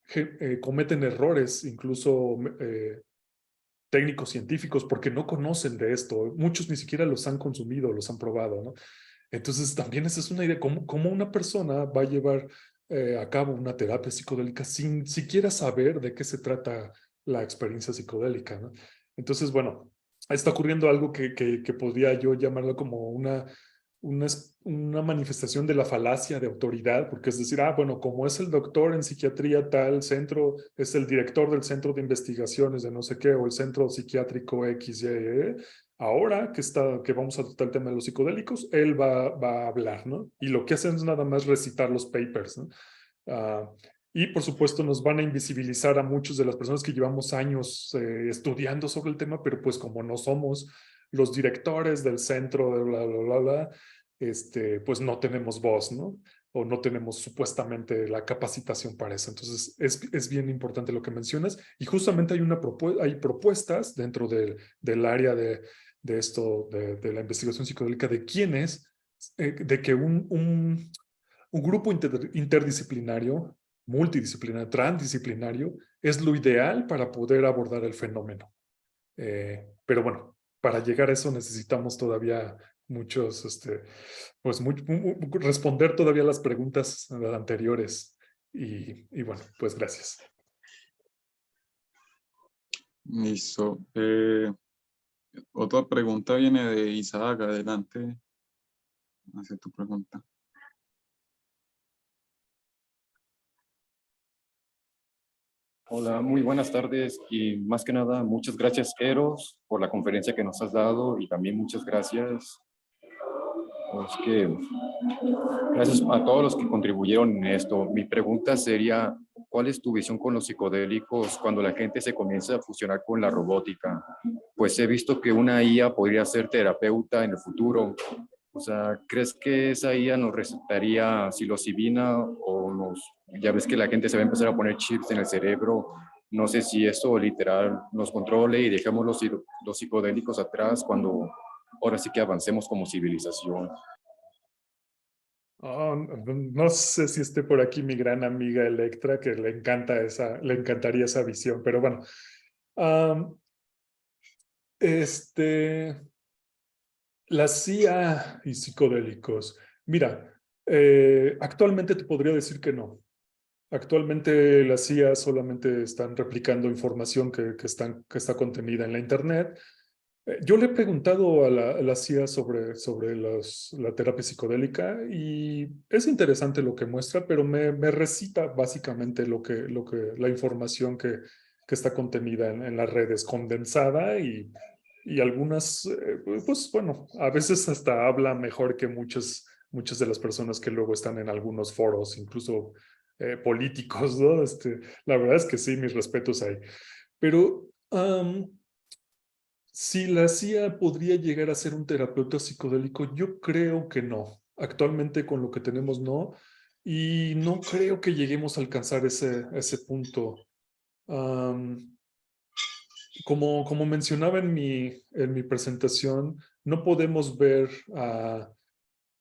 cometen errores, incluso técnicos científicos, porque no conocen de esto. Muchos ni siquiera los han consumido, los han probado, ¿no? Entonces también esa es una idea, ¿cómo una persona va a llevar a cabo una terapia psicodélica sin siquiera saber de qué se trata la experiencia psicodélica, ¿no? Entonces, bueno, está ocurriendo algo que podría yo llamarlo como una manifestación de la falacia de autoridad, porque es decir, bueno, como es el doctor en psiquiatría tal centro, es el director del centro de investigaciones de no sé qué, o el centro psiquiátrico X, Y, ahora que vamos a tratar el tema de los psicodélicos, él va a hablar, ¿no? Y lo que hacen es nada más recitar los papers, ¿no? Y por supuesto nos van a invisibilizar a muchos de las personas que llevamos años estudiando sobre el tema, pero pues como no somos los directores del centro de bla, bla, bla, bla, pues no tenemos voz, ¿no? O no tenemos supuestamente la capacitación para eso. Entonces es bien importante lo que mencionas y justamente hay propuestas dentro del área de de la investigación psicodélica de quiénes, de que un grupo interdisciplinario, multidisciplinario, transdisciplinario, es lo ideal para poder abordar el fenómeno. Pero bueno, para llegar a eso necesitamos todavía pues responder todavía las preguntas anteriores. Y bueno, pues gracias.
Listo. Otra pregunta viene de Isaac. Adelante. Hace tu pregunta.
Hola, muy buenas tardes y más que nada muchas gracias Eros por la conferencia que nos has dado y también muchas gracias gracias a todos los que contribuyeron en esto. Mi pregunta sería, ¿cuál es tu visión con los psicodélicos cuando la gente se comienza a fusionar con la robótica? Pues he visto que una IA podría ser terapeuta en el futuro. O sea, ¿crees que esa IA nos recetaría psilocibina ya ves que la gente se va a empezar a poner chips en el cerebro? No sé si eso literal nos controle y dejemos los psicodélicos atrás cuando ahora sí que avancemos como civilización.
No sé si esté por aquí mi gran amiga Electra, que le encantaría esa visión, pero bueno. La CIA y psicodélicos. Mira, actualmente te podría decir que no. Actualmente las CIA solamente están replicando información que está contenida en la Internet. Yo le he preguntado a la CIA sobre la terapia psicodélica y es interesante lo que muestra, pero me recita básicamente la información que está contenida en las redes, condensada y algunas, pues bueno, a veces hasta habla mejor que muchas de las personas que luego están en algunos foros, incluso políticos, ¿no? La verdad es que sí, mis respetos ahí. Pero si la CIA podría llegar a ser un terapeuta psicodélico, yo creo que no. Actualmente con lo que tenemos no. Y no creo que lleguemos a alcanzar ese punto. Am, como mencionaba en mi presentación, no podemos ver a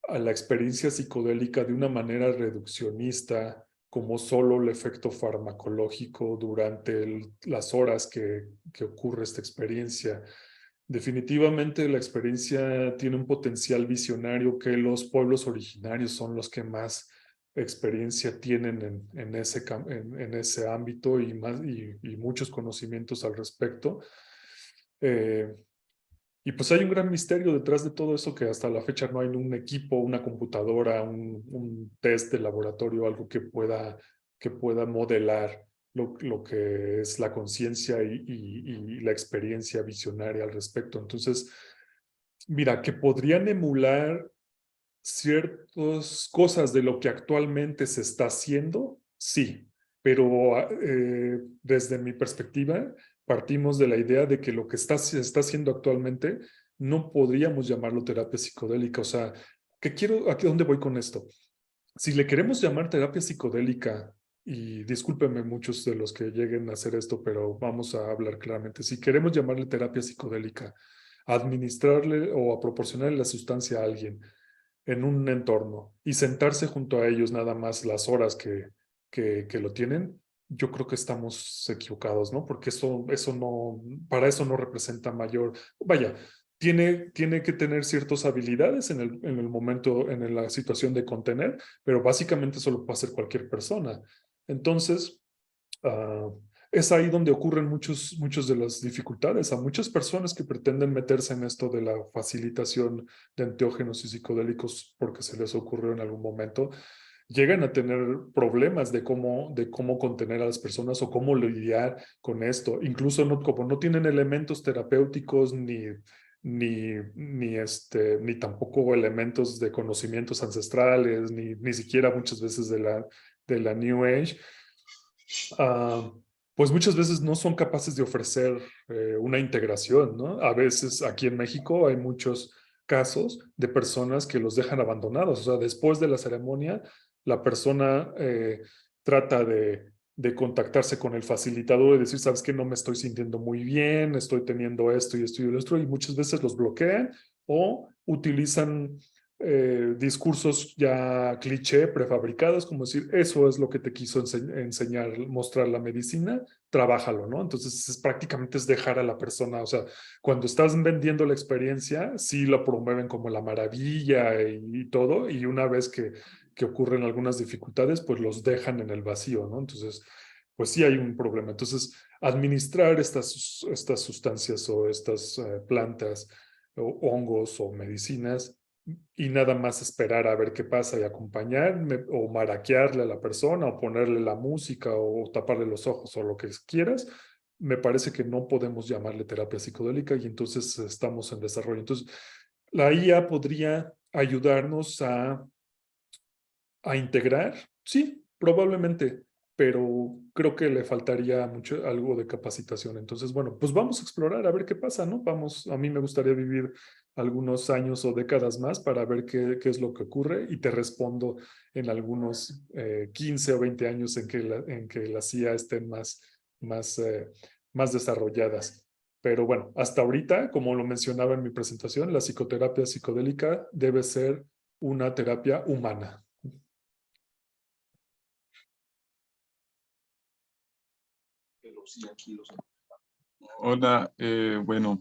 la experiencia psicodélica de una manera reduccionista, como solo el efecto farmacológico durante las horas que ocurre esta experiencia. Definitivamente la experiencia tiene un potencial visionario que los pueblos originarios son los que más experiencia tienen en ese ámbito y muchos conocimientos al respecto. Eh, y pues hay un gran misterio detrás de todo eso que hasta la fecha no hay un equipo, una computadora, un test de laboratorio, algo que pueda modelar lo que es la conciencia y la experiencia visionaria al respecto. Entonces, mira, que podrían emular ciertas cosas de lo que actualmente se está haciendo, sí, pero desde mi perspectiva partimos de la idea de que lo que se está haciendo actualmente no podríamos llamarlo terapia psicodélica. O sea, ¿a dónde voy con esto? Si le queremos llamar terapia psicodélica, y discúlpenme muchos de los que lleguen a hacer esto, pero vamos a hablar claramente. Si queremos llamarle terapia psicodélica, a administrarle o a proporcionarle la sustancia a alguien en un entorno y sentarse junto a ellos nada más las horas que lo tienen, yo creo que estamos equivocados, ¿no? Porque para eso no representa mayor, vaya, tiene que tener ciertas habilidades en el momento, en la situación de contener, pero básicamente eso lo puede hacer cualquier persona. Entonces, uh, es ahí donde ocurren muchas de las dificultades. A muchas personas que pretenden meterse en esto de la facilitación de enteógenos y psicodélicos porque se les ocurrió en algún momento, llegan a tener problemas de cómo contener a las personas o cómo lidiar con esto. Incluso como no tienen elementos terapéuticos ni tampoco elementos de conocimientos ancestrales, ni siquiera muchas veces de la New Age. Pues muchas veces no son capaces de ofrecer una integración, ¿no? A veces aquí en México hay muchos casos de personas que los dejan abandonados. O sea, después de la ceremonia, la persona trata de contactarse con el facilitador y decir, sabes que no me estoy sintiendo muy bien, estoy teniendo esto y esto y esto, y muchas veces los bloquean o utilizan discursos ya cliché, prefabricados, como decir, eso es lo que te quiso enseñar, mostrar la medicina, trabájalo, ¿no? Entonces prácticamente es dejar a la persona, o sea, cuando estás vendiendo la experiencia, sí lo promueven como la maravilla y todo, y una vez que ocurren algunas dificultades, pues los dejan en el vacío, ¿no? Entonces, pues sí hay un problema. Entonces, administrar estas sustancias o estas plantas o hongos o medicinas y nada más esperar a ver qué pasa y acompañarme o maraquearle a la persona o ponerle la música o taparle los ojos o lo que quieras, me parece que no podemos llamarle terapia psicodélica y entonces estamos en desarrollo. Entonces, la IA podría ayudarnos a integrar, sí, probablemente, pero creo que le faltaría algo de capacitación. Entonces, bueno, pues vamos a explorar a ver qué pasa, ¿no? A mí me gustaría vivir algunos años o décadas más para ver qué es lo que ocurre y te respondo en algunos 15 o 20 años en que las IA estén más desarrolladas. Pero bueno, hasta ahorita, como lo mencionaba en mi presentación, la psicoterapia psicodélica debe ser una terapia humana.
Hola, bueno,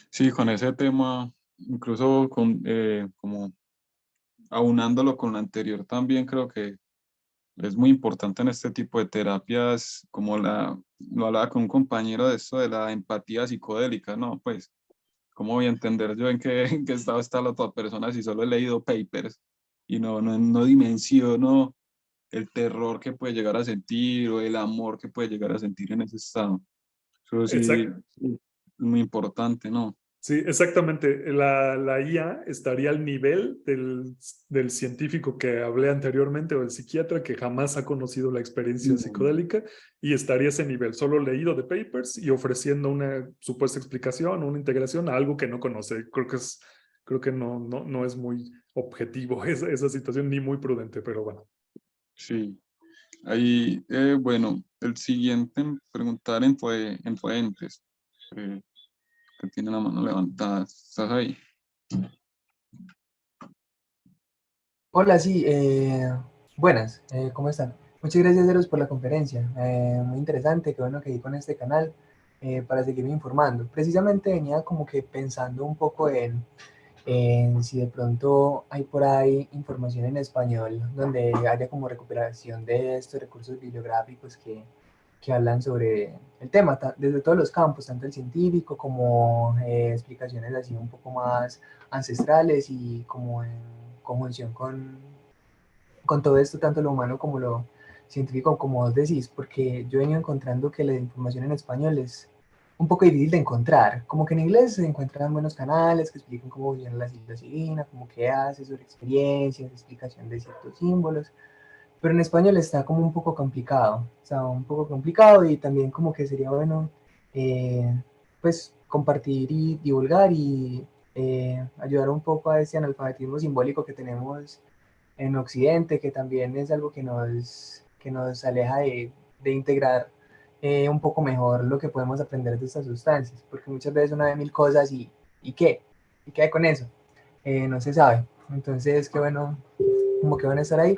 sí, con ese tema, incluso como aunándolo con lo anterior también creo que es muy importante en este tipo de terapias, como lo hablaba con un compañero de esto de la empatía psicodélica, ¿no? Pues ¿cómo voy a entender yo en qué estado está la otra persona si solo he leído papers y no dimensiono el terror que puede llegar a sentir o el amor que puede llegar a sentir en ese estado? Eso sí,
Exacto.
es muy importante, ¿no?
Sí, exactamente. La IA estaría al nivel del científico que hablé anteriormente o el psiquiatra que jamás ha conocido la experiencia psicodélica y estaría a ese nivel, solo leído de papers y ofreciendo una supuesta explicación o una integración a algo que no conoce. Creo que no es muy objetivo esa situación ni muy prudente, pero bueno.
Sí. Ahí, bueno, el siguiente en preguntar en Fuentes, que tiene la mano levantada. ¿Estás ahí?
Hola, sí, buenas, ¿cómo están? Muchas gracias, Eros, por la conferencia. Muy interesante, qué bueno que di con este canal para seguirme informando. Precisamente venía como que pensando un poco en si de pronto hay por ahí información en español donde haya como recuperación de estos recursos bibliográficos que hablan sobre el tema, desde todos los campos, tanto el científico como explicaciones así un poco más ancestrales y como en conjunción con todo esto, tanto lo humano como lo científico, como vos decís, porque yo he venido encontrando que la información en español es un poco difícil de encontrar. Como que en inglés se encuentran buenos canales que explican cómo funciona la psilocibina, cómo qué hace, sobre experiencias, explicación de ciertos símbolos, pero en español está como un poco complicado, o sea, un poco complicado y también como que sería bueno, pues, compartir y divulgar y ayudar un poco a ese analfabetismo simbólico que tenemos en Occidente, que también es algo que nos aleja de integrar un poco mejor lo que podemos aprender de estas sustancias, porque muchas veces uno ve mil cosas ¿y qué? ¿Y qué hay con eso? No se sabe. Entonces, qué bueno, como que van a estar ahí.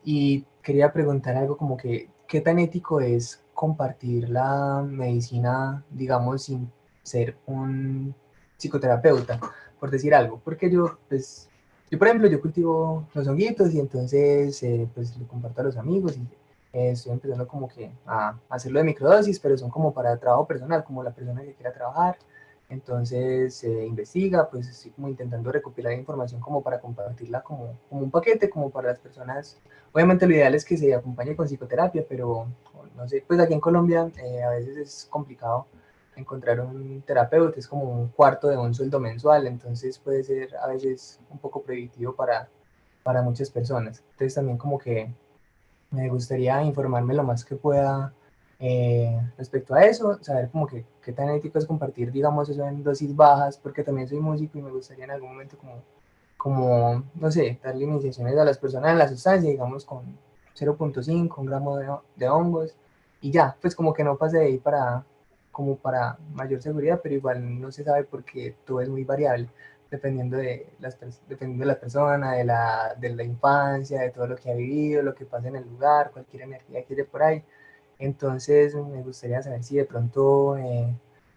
Y quería preguntar algo como que, ¿qué tan ético es compartir la medicina, digamos, sin ser un psicoterapeuta, por decir algo? Porque yo, pues, yo por ejemplo, yo cultivo los honguitos y entonces, pues, lo comparto a los amigos y estoy empezando como que a hacerlo de microdosis, pero son como para trabajo personal, como la persona que quiera trabajar. Entonces investiga, pues estoy como intentando recopilar información como para compartirla como un paquete, como para las personas. Obviamente lo ideal es que se acompañe con psicoterapia, pero no sé, pues aquí en Colombia a veces es complicado encontrar un terapeuta, es como un cuarto de un sueldo mensual, entonces puede ser a veces un poco prohibitivo para muchas personas. Entonces también como que me gustaría informarme lo más que pueda respecto a eso, saber como que qué tan ético es compartir, digamos, eso en dosis bajas, porque también soy músico y me gustaría en algún momento como no sé, darle iniciaciones a las personas en la sustancia, digamos, con 0.5, un gramo de hongos, y ya, pues como que no pase de ahí como para mayor seguridad, pero igual no se sabe porque todo es muy variable dependiendo dependiendo de la persona, de la infancia, de todo lo que ha vivido, lo que pasa en el lugar, cualquier energía que haya por ahí. Entonces me gustaría saber si de pronto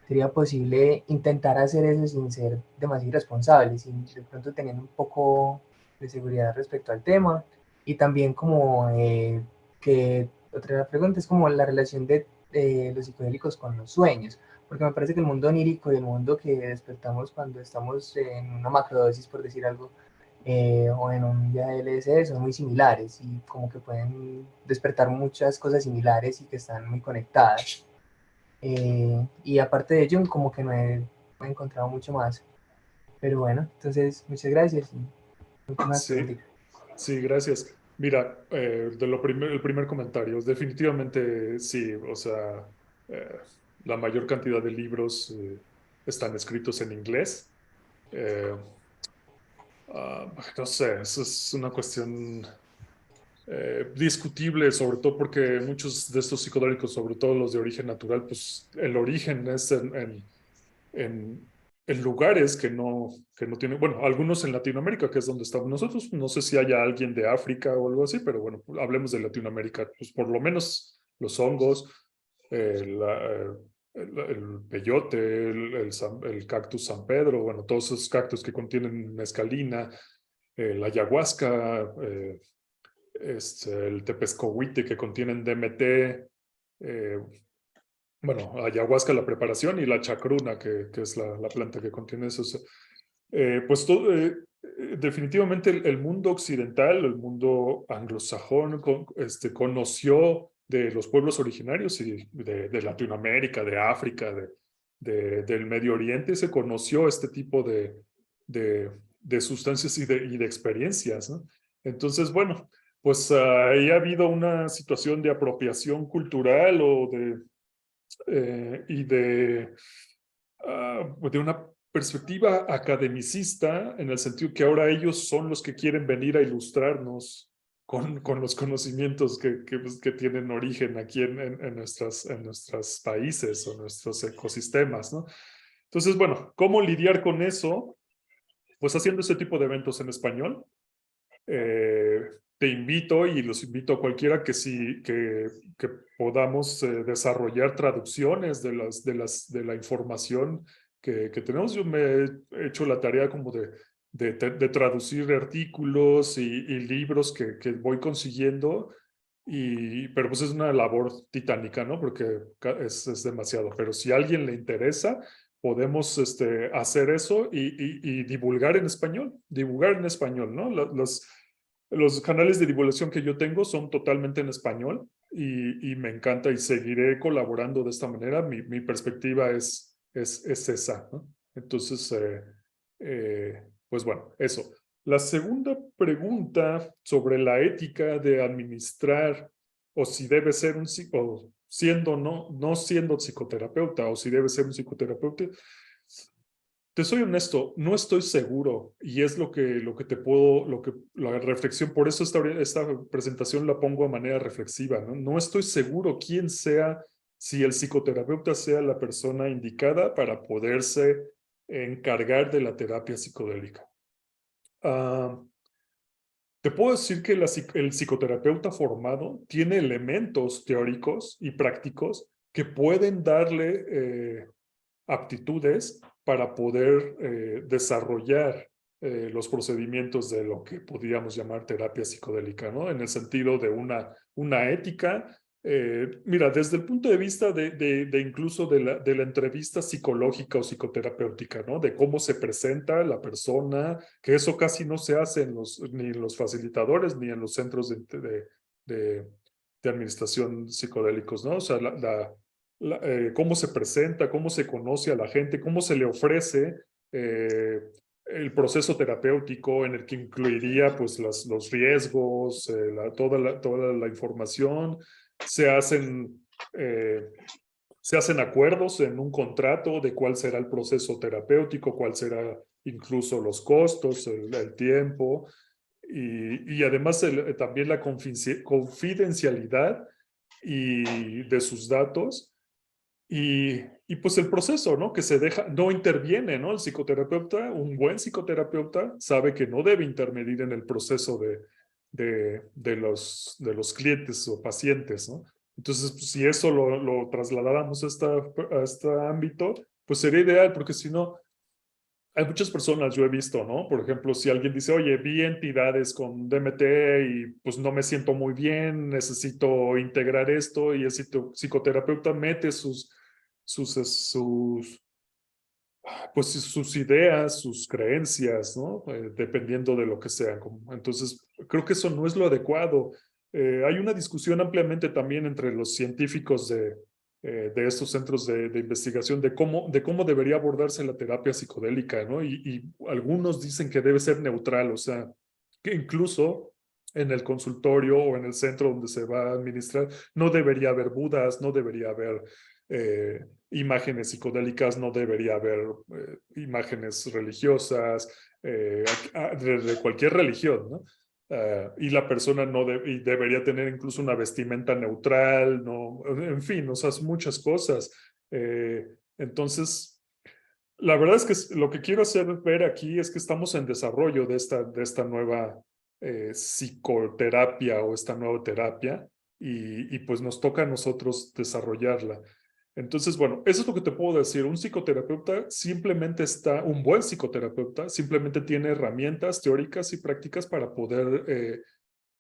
sería posible intentar hacer eso sin ser demasiado irresponsable, sin de pronto teniendo un poco de seguridad respecto al tema. Y también como que otra pregunta es como la relación de los psicodélicos con los sueños, porque me parece que el mundo onírico y el mundo que despertamos cuando estamos en una macrodosis, por decir algo, o en un viaje de LSD son muy similares y como que pueden despertar muchas cosas similares y que están muy conectadas. Y aparte de ello, como que no he encontrado mucho más. Pero bueno, entonces muchas gracias y últimas
Sí,
preguntas.
sí, gracias. Mira, el primer comentario, definitivamente sí, o sea, eh, la mayor cantidad de libros están escritos en inglés. Eh, no sé, eso es una cuestión discutible, sobre todo porque muchos de estos psicodélicos, sobre todo los de origen natural, pues el origen es en, en lugares que no tienen, bueno, algunos en Latinoamérica, que es donde estamos nosotros, no sé si haya alguien de África o algo así, pero bueno, hablemos de Latinoamérica, pues por lo menos los hongos, el peyote, el cactus San Pedro, bueno, todos esos cactus que contienen mescalina, la ayahuasca, el tepescohuite que contienen DMT, bueno, ayahuasca la preparación y la chacruna, que es la planta que contiene eso. Pues definitivamente el mundo occidental, el mundo anglosajón, conoció de los pueblos originarios y de Latinoamérica, de África, del Medio Oriente, se conoció este tipo de sustancias y de experiencias, ¿no? Entonces, bueno, pues ahí ha habido una situación de apropiación cultural y de una perspectiva academicista, en el sentido que ahora ellos son los que quieren venir a ilustrarnos con los conocimientos que tienen origen aquí en nuestros países o nuestros ecosistemas, ¿no? Entonces, bueno, ¿cómo lidiar con eso? Pues haciendo ese tipo de eventos en español. Te invito y los invito a cualquiera que podamos desarrollar traducciones de la información que tenemos. Yo me he hecho la tarea como de traducir artículos y libros que voy consiguiendo, pero pues es una labor titánica, ¿no? Porque es demasiado. Pero si a alguien le interesa, podemos hacer eso y divulgar en español, ¿no? Los canales de divulgación que yo tengo son totalmente en español y me encanta y seguiré colaborando de esta manera. Mi perspectiva es esa, ¿no? Entonces, pues bueno, eso. La segunda pregunta sobre la ética de administrar o si debe ser o siendo no siendo psicoterapeuta o si debe ser un psicoterapeuta. Te soy honesto, no estoy seguro y es lo que la reflexión, por eso esta presentación la pongo de manera reflexiva, ¿no? No estoy seguro quién sea, si el psicoterapeuta sea la persona indicada para poderse encargar de la terapia psicodélica. Te puedo decir que el psicoterapeuta formado tiene elementos teóricos y prácticos que pueden darle aptitudes para poder desarrollar los procedimientos de lo que podríamos llamar terapia psicodélica, ¿no? En el sentido de una ética. Mira, desde el punto de vista de incluso de la entrevista psicológica o psicoterapéutica, ¿no? De cómo se presenta la persona, que eso casi no se hace ni en los facilitadores ni en los centros de administración psicodélicos, ¿no? O sea, cómo se presenta, cómo se conoce a la gente, cómo se le ofrece el proceso terapéutico en el que incluiría pues los riesgos, toda la información. Se hacen acuerdos en un contrato de cuál será el proceso terapéutico, cuál será incluso los costos, el tiempo y además también la confidencialidad y de sus datos. Y pues el proceso, ¿no? Que no interviene, ¿no? El psicoterapeuta, un buen psicoterapeuta, sabe que no debe intervenir en el proceso de los clientes o pacientes, ¿no? Entonces, pues, si eso lo trasladáramos a este ámbito, pues sería ideal, porque si no, hay muchas personas, yo he visto, ¿no? Por ejemplo, si alguien dice, oye, vi entidades con DMT y pues no me siento muy bien, necesito integrar esto, y el psicoterapeuta mete sus ideas, sus creencias, ¿no? Dependiendo de lo que sea. Entonces, creo que eso no es lo adecuado. Hay una discusión ampliamente también entre los científicos de estos centros de investigación de cómo debería abordarse la terapia psicodélica, ¿no? Y algunos dicen que debe ser neutral, o sea, que incluso en el consultorio o en el centro donde se va a administrar, no debería haber budas, no debería haber imágenes psicodélicas, no debería haber imágenes religiosas, de cualquier religión, ¿no? Y la persona y debería tener incluso una vestimenta neutral, ¿no? En fin, o sea, muchas cosas. Entonces, la verdad es que lo que quiero hacer ver aquí es que estamos en desarrollo de esta nueva psicoterapia o esta nueva terapia y pues nos toca a nosotros desarrollarla. Entonces, bueno, eso es lo que te puedo decir. Un buen psicoterapeuta simplemente tiene herramientas teóricas y prácticas para poder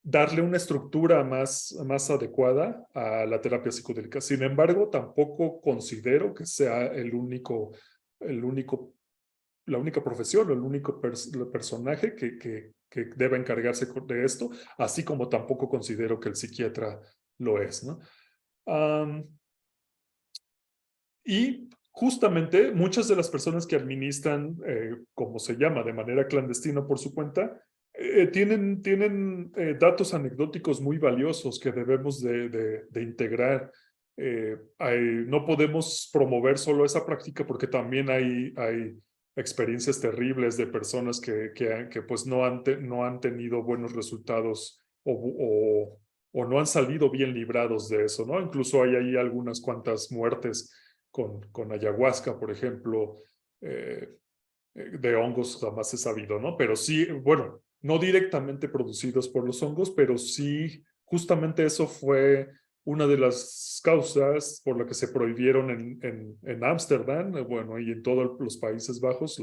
darle una estructura más adecuada a la terapia psicodélica. Sin embargo, tampoco considero que sea la única profesión o el único personaje que deba encargarse de esto, así como tampoco considero que el psiquiatra lo es, ¿no? Y justamente muchas de las personas que administran, como se llama, de manera clandestina por su cuenta, tienen datos anecdóticos muy valiosos que debemos de integrar. No podemos promover solo esa práctica porque también hay experiencias terribles de personas que pues no han tenido buenos resultados o no han salido bien librados de eso, ¿no? Incluso hay ahí algunas cuantas muertes con ayahuasca, por ejemplo, de hongos jamás he sabido, ¿no? Pero sí, bueno, no directamente producidos por los hongos, pero sí, justamente eso fue una de las causas por la que se prohibieron en Ámsterdam, bueno, y en todos los Países Bajos,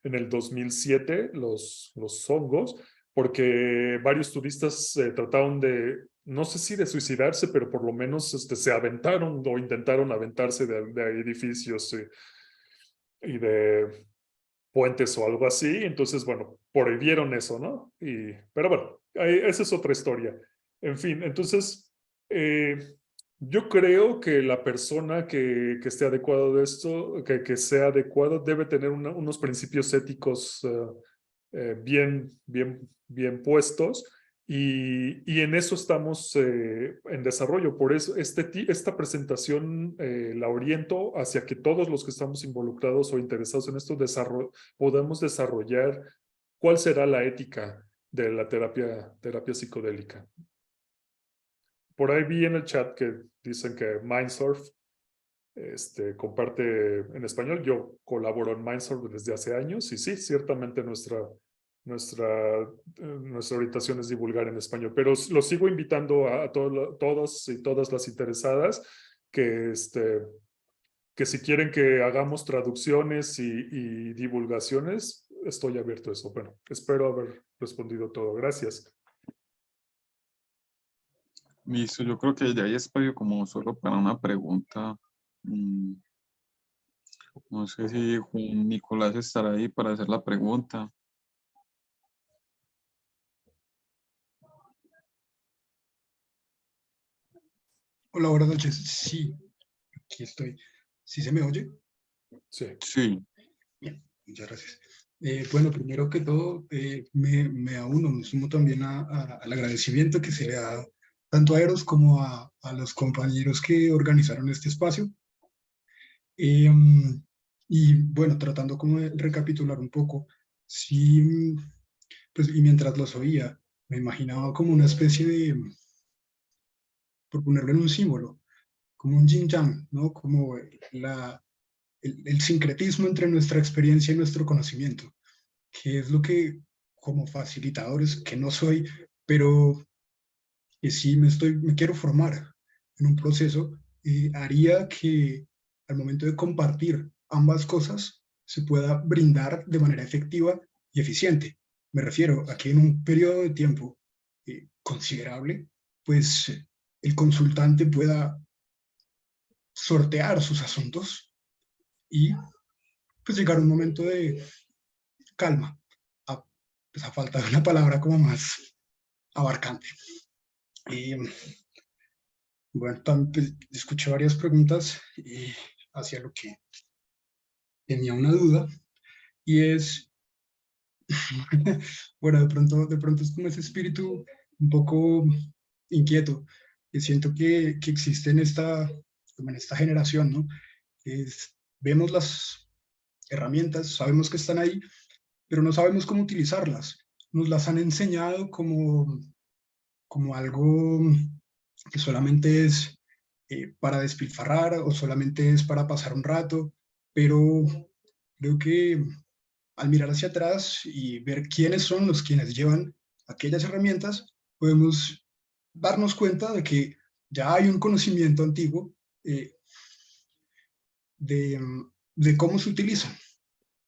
en el 2007, los hongos, porque varios turistas trataron de, no sé si de suicidarse, pero por lo menos se aventaron o intentaron aventarse de edificios y de puentes o algo así. Entonces, bueno, prohibieron eso, ¿no? Pero bueno, esa es otra historia. En fin, entonces, yo creo que la persona que esté adecuado de esto, que sea adecuado, debe tener unos principios éticos bien puestos. Y en eso estamos en desarrollo. Por eso esta presentación la oriento hacia que todos los que estamos involucrados o interesados en esto podamos desarrollar cuál será la ética de la terapia psicodélica. Por ahí vi en el chat que dicen que Mindsurf comparte en español. Yo colaboro en Mindsurf desde hace años y sí, ciertamente nuestra orientación es divulgar en español, pero los sigo invitando a todos y todas las interesadas que si quieren que hagamos traducciones y divulgaciones, estoy abierto a eso. Bueno, espero haber respondido todo. Gracias.
Listo, yo creo que ya hay espacio como solo para una pregunta. No sé si Juan Nicolás estará ahí para hacer la pregunta.
Hola, buenas noches. Sí, aquí estoy. ¿Sí se me oye?
Sí.
Sí.
Bien, muchas gracias. Bueno, primero que todo, me sumo también al agradecimiento que se le da tanto a Eros como a los compañeros que organizaron este espacio. Y bueno, tratando como de recapitular un poco, sí, pues, y mientras los oía, me imaginaba como una especie de, por ponerlo en un símbolo, como un yin-yang, ¿no? Como el sincretismo entre nuestra experiencia y nuestro conocimiento, que es lo que, como facilitadores, que no soy, pero que sí me quiero formar en un proceso, haría que al momento de compartir ambas cosas se pueda brindar de manera efectiva y eficiente. Me refiero a que en un periodo de tiempo considerable, pues el consultante pueda sortear sus asuntos y pues llegar a un momento de calma, pues a falta de una palabra como más abarcante. Bueno, pues, escuché varias preguntas hacia lo que tenía una duda, y es, bueno, de pronto es como ese espíritu un poco inquieto que siento que existe como en esta generación, ¿no? Vemos las herramientas, sabemos que están ahí, pero no sabemos cómo utilizarlas. Nos las han enseñado como algo que solamente es para despilfarrar o solamente es para pasar un rato, pero creo que al mirar hacia atrás y ver quiénes son los quienes llevan aquellas herramientas, podemos darnos cuenta de que ya hay un conocimiento antiguo de cómo se utilizan.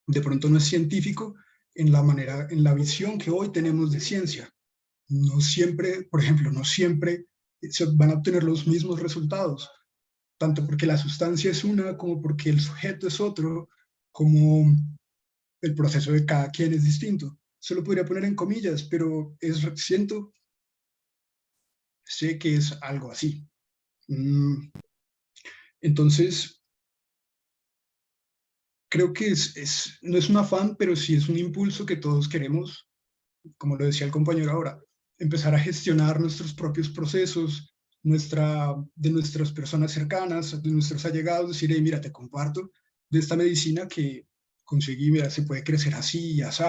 De pronto no es científico en la visión que hoy tenemos de ciencia, no siempre, por ejemplo, no siempre se van a obtener los mismos resultados, tanto porque la sustancia es una, como porque el sujeto es otro, como el proceso de cada quien es distinto. Se lo podría poner en comillas, pero sé que es algo así. Entonces, creo que no es un afán, pero sí es un impulso que todos queremos, como lo decía el compañero ahora, empezar a gestionar nuestros propios procesos, de nuestras personas cercanas, de nuestros allegados, decir, hey, mira, te comparto de esta medicina que conseguí, mira, se puede crecer así y así,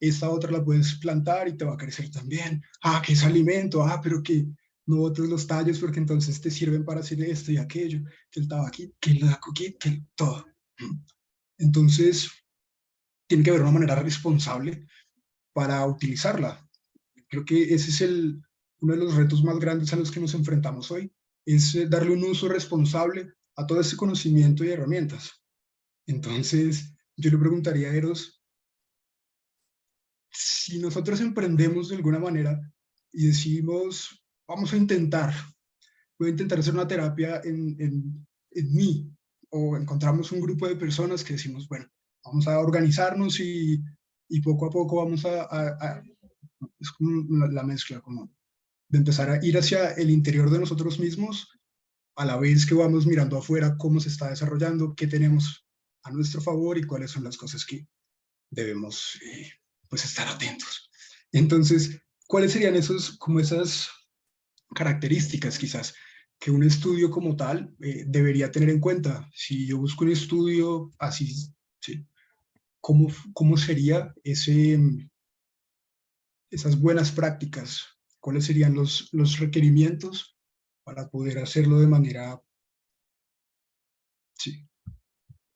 esta otra la puedes plantar y te va a crecer también, que es alimento, pero que no botes los tallos porque entonces te sirven para hacer esto y aquello, que el tabaquito, que el coquito, que todo. Entonces, tiene que haber una manera responsable para utilizarla. Creo que ese es uno de los retos más grandes a los que nos enfrentamos hoy, es darle un uso responsable a todo ese conocimiento y herramientas. Entonces, yo le preguntaría a Eros, si nosotros emprendemos de alguna manera y decimos, voy a intentar hacer una terapia en mí, o encontramos un grupo de personas que decimos, bueno, vamos a organizarnos y poco a poco vamos es como la mezcla, como de empezar a ir hacia el interior de nosotros mismos, a la vez que vamos mirando afuera cómo se está desarrollando, qué tenemos a nuestro favor y cuáles son las cosas que debemos pues estar atentos. Entonces, ¿cuáles serían esas características quizás que un estudio como tal debería tener en cuenta? Si yo busco un estudio así, ¿sí? ¿Cómo sería esas buenas prácticas? ¿Cuáles serían los requerimientos para poder hacerlo de manera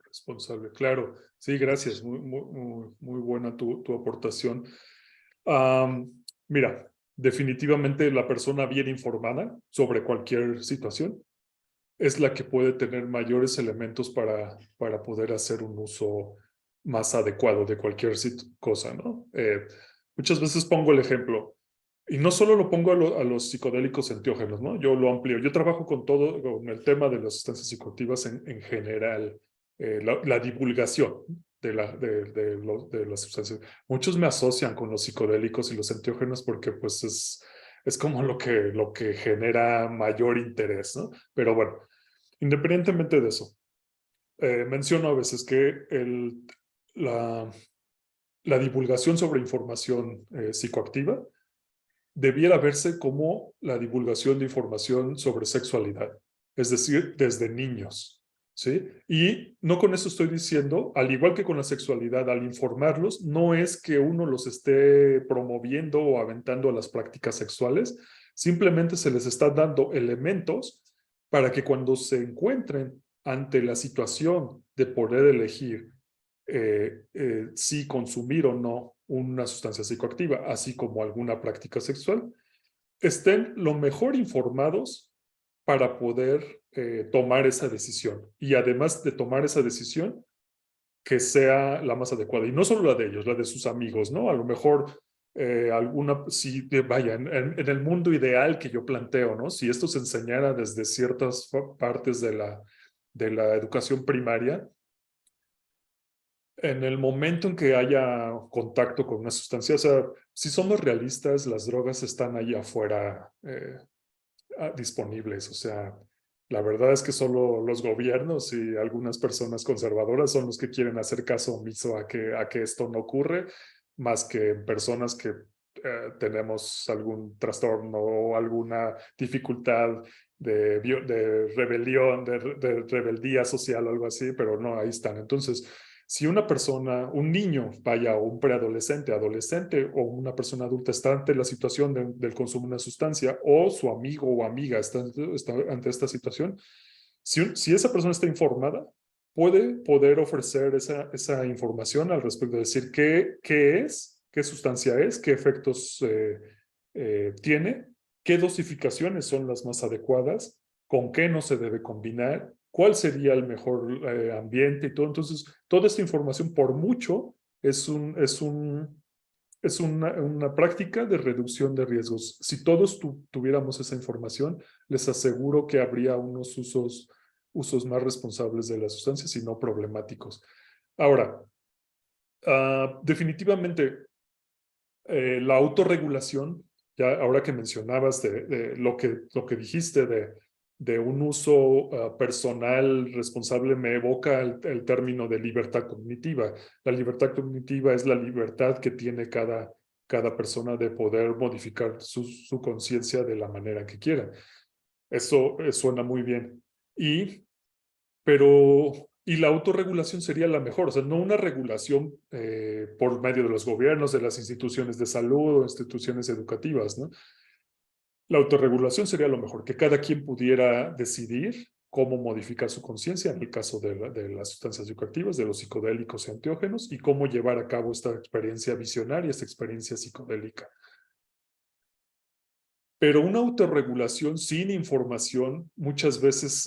responsable? Claro, sí, gracias. Muy buena tu aportación. Mira, definitivamente la persona bien informada sobre cualquier situación es la que puede tener mayores elementos para poder hacer un uso más adecuado de cualquier cosa, ¿no? Muchas veces pongo el ejemplo, y no solo lo pongo a los psicodélicos enteógenos, ¿no? Yo lo amplío. Yo trabajo con el tema de las sustancias psicoactivas en general, la divulgación de las sustancias. Muchos me asocian con los psicodélicos y los enteógenos porque pues es como lo que genera mayor interés, ¿no? Pero bueno, independientemente de eso, menciono a veces que la divulgación sobre información psicoactiva debiera verse como la divulgación de información sobre sexualidad, es decir, desde niños, ¿sí? Y no con eso estoy diciendo, al igual que con la sexualidad, al informarlos, no es que uno los esté promoviendo o aventando a las prácticas sexuales, simplemente se les está dando elementos para que cuando se encuentren ante la situación de poder elegir si consumir o no una sustancia psicoactiva, así como alguna práctica sexual, estén lo mejor informados para poder tomar esa decisión. Y además de tomar esa decisión, que sea la más adecuada. Y no solo la de ellos, la de sus amigos, ¿no? A lo mejor si vaya, en el mundo ideal que yo planteo, ¿no? Si esto se enseñara desde ciertas partes de la educación primaria, en el momento en que haya contacto con una sustancia, o sea, si somos realistas, las drogas están ahí afuera disponibles, o sea, la verdad es que solo los gobiernos y algunas personas conservadoras son los que quieren hacer caso omiso a que esto no ocurre, más que personas que tenemos algún trastorno o alguna dificultad de rebelión, de rebeldía social o algo así, pero no, ahí están. Entonces, si una persona, un niño, vaya, o un preadolescente, adolescente o una persona adulta está ante la situación del consumo de una sustancia o su amigo o amiga está ante esta situación, si esa persona está informada, puede poder ofrecer esa información al respecto, de decir qué es, qué sustancia es, qué efectos tiene, qué dosificaciones son las más adecuadas, con qué no se debe combinar, cuál sería el mejor ambiente y todo. Entonces, toda esta información, por mucho, es un es una práctica de reducción de riesgos. Si todos tuviéramos esa información, les aseguro que habría unos usos más responsables de las sustancias y no problemáticos. Ahora, definitivamente, la autorregulación, ya ahora que mencionabas de lo que dijiste de un uso personal responsable, me evoca el término de libertad cognitiva. La libertad cognitiva es la libertad que tiene cada persona de poder modificar su conciencia de la manera que quiera. Eso suena muy bien. Y la autorregulación sería la mejor, o sea, no una regulación por medio de los gobiernos, de las instituciones de salud o instituciones educativas, ¿no? La autorregulación sería lo mejor, que cada quien pudiera decidir cómo modificar su conciencia en el caso de las sustancias psicoactivas, de los psicodélicos y antiógenos, y cómo llevar a cabo esta experiencia visionaria, esta experiencia psicodélica. Pero una autorregulación sin información muchas veces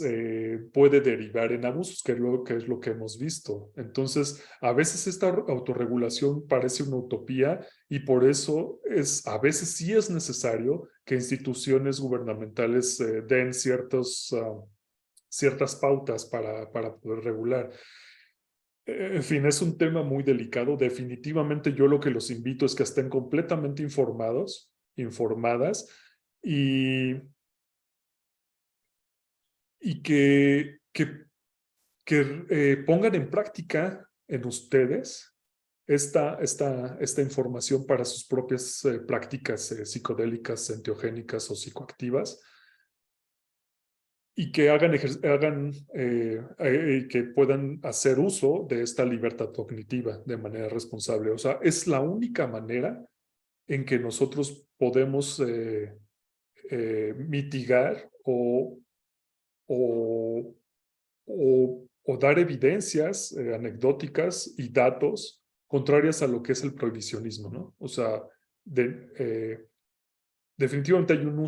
puede derivar en abusos, que es lo que hemos visto. Entonces, a veces esta autorregulación parece una utopía y por eso a veces sí es necesario que instituciones gubernamentales den ciertas pautas para poder regular. En fin, es un tema muy delicado. Definitivamente yo lo que los invito es que estén completamente informadas, y que pongan en práctica en ustedes esta información para sus propias prácticas psicodélicas, enteogénicas o psicoactivas, y que que puedan hacer uso de esta libertad cognitiva de manera responsable. O sea, es la única manera en que nosotros podemos mitigar o dar evidencias anecdóticas y datos contrarias a lo que es el prohibicionismo, ¿no? O sea, definitivamente hay un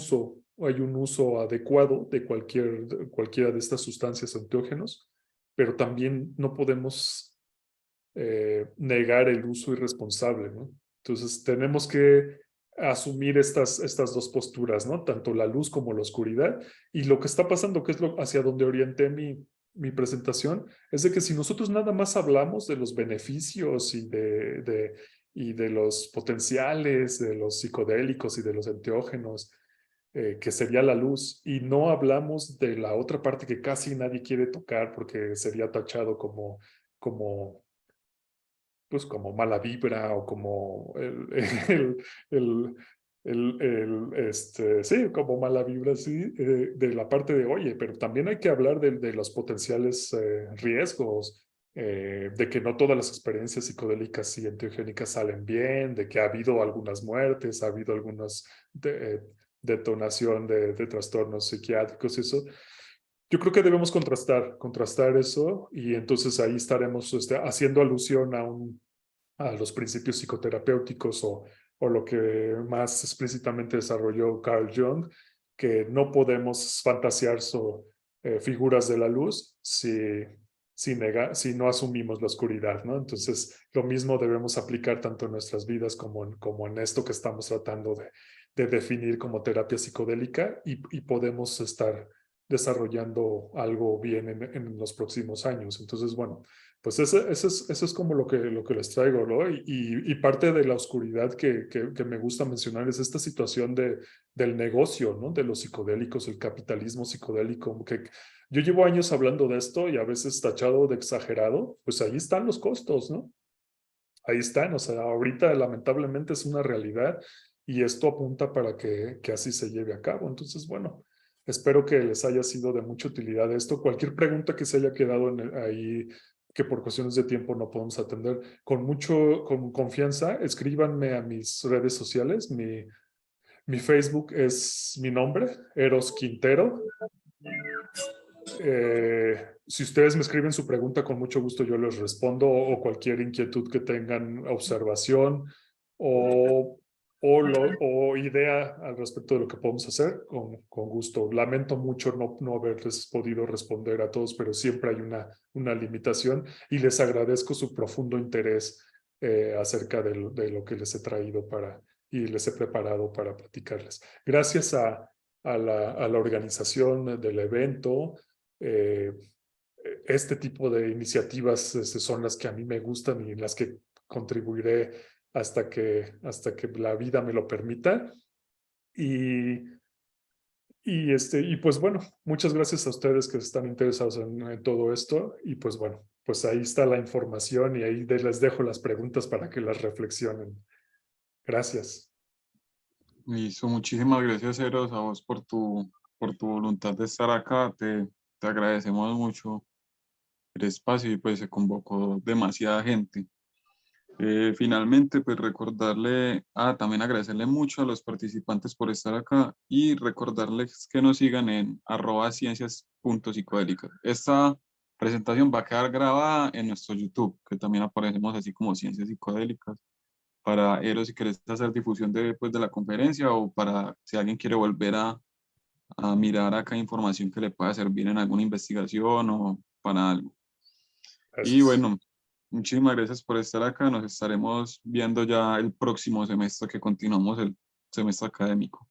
uso adecuado de cualquiera de estas sustancias enteógenos, pero también no podemos negar el uso irresponsable, ¿no? Entonces tenemos que asumir estas dos posturas, ¿no? Tanto la luz como la oscuridad. Y lo que está pasando, que es hacia donde orienté mi presentación, es de que si nosotros nada más hablamos de los beneficios y de los potenciales de los psicodélicos y de los enteógenos, que sería la luz, y no hablamos de la otra parte que casi nadie quiere tocar porque sería tachado como mala vibra o como sí, como mala vibra, sí, de la parte de, oye, pero también hay que hablar de los potenciales riesgos, de que no todas las experiencias psicodélicas y enteogénicas salen bien, de que ha habido algunas muertes, ha habido algunas detonación de trastornos psiquiátricos, eso. Yo creo que debemos contrastar eso, y entonces ahí estaremos haciendo alusión a los principios psicoterapéuticos o lo que más explícitamente desarrolló Carl Jung, que no podemos fantasear sobre figuras de la luz si no asumimos la oscuridad, ¿no? Entonces, lo mismo debemos aplicar tanto en nuestras vidas como en esto que estamos tratando de definir como terapia psicodélica, y podemos estar desarrollando algo bien en los próximos años. Entonces, bueno, pues eso es como lo que les traigo, ¿no? Y parte de la oscuridad que me gusta mencionar es esta situación del negocio, ¿no? De los psicodélicos, el capitalismo psicodélico, que yo llevo años hablando de esto y a veces tachado de exagerado. Pues ahí están los costos, ¿no? Ahí están, o sea, ahorita lamentablemente es una realidad y esto apunta para que así se lleve a cabo. Entonces, bueno, espero que les haya sido de mucha utilidad esto. Cualquier pregunta que se haya quedado ahí, que por cuestiones de tiempo no podemos atender, con confianza, escríbanme a mis redes sociales. Mi Facebook es mi nombre, Eros Quintero. Si ustedes me escriben su pregunta, con mucho gusto yo les respondo, o cualquier inquietud que tengan, observación o idea al respecto de lo que podemos hacer, con gusto. Lamento mucho no haberles podido responder a todos, pero siempre hay una limitación, y les agradezco su profundo interés acerca de lo que les he traído y les he preparado para platicarles. Gracias a la organización del evento. Este tipo de iniciativas son las que a mí me gustan y las que contribuiré hasta que la vida me lo permita. Y pues bueno, muchas gracias a ustedes que están interesados en todo esto. Y pues bueno, pues ahí está la información y ahí les dejo las preguntas para que las reflexionen. Gracias.
Listo, muchísimas gracias, Eros, a vos por tu voluntad de estar acá. Te agradecemos mucho el espacio y pues se convocó demasiada gente. Finalmente, pues recordarle, también agradecerle mucho a los participantes por estar acá y recordarles que nos sigan en @ciencias.psicodélicas. Esta presentación va a quedar grabada en nuestro YouTube, que también aparecemos así como Ciencias Psicodélicas, para Eros si quieres hacer difusión de la conferencia o para si alguien quiere volver a mirar acá información que le pueda servir en alguna investigación o para algo.
Gracias.
Y bueno, muchísimas gracias por estar acá. Nos estaremos viendo ya el próximo semestre que continuamos el semestre académico.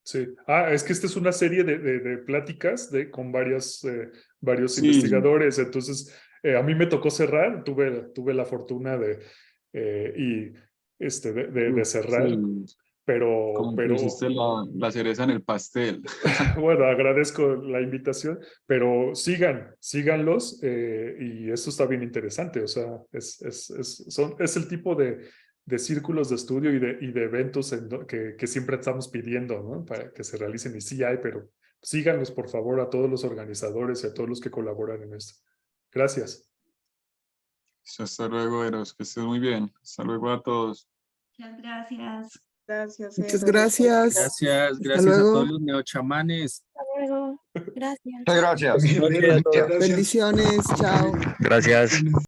Sí. Es que esta es una serie de pláticas con varios
Sí.
investigadores. Entonces, a mí me tocó cerrar. Tuve la fortuna de cerrar.
Sí.
Pero
Pusiste la cereza en el pastel.
bueno, agradezco la invitación, pero síganlos y esto está bien interesante. O sea, es el tipo de círculos de estudio y de eventos que siempre estamos pidiendo, ¿no? Para que se realicen, y sí hay, pero síganlos por favor a todos los organizadores y a todos los que colaboran en esto. Gracias.
Hasta luego, Eros, que estés muy bien. Hasta luego a todos.
Muchas gracias.
Gracias.
Muchas gracias.
Gracias a todos los neochamanes.
Hasta luego.
Gracias.
Muchas gracias.
Muchas gracias.
Bendiciones. Chao.
Gracias.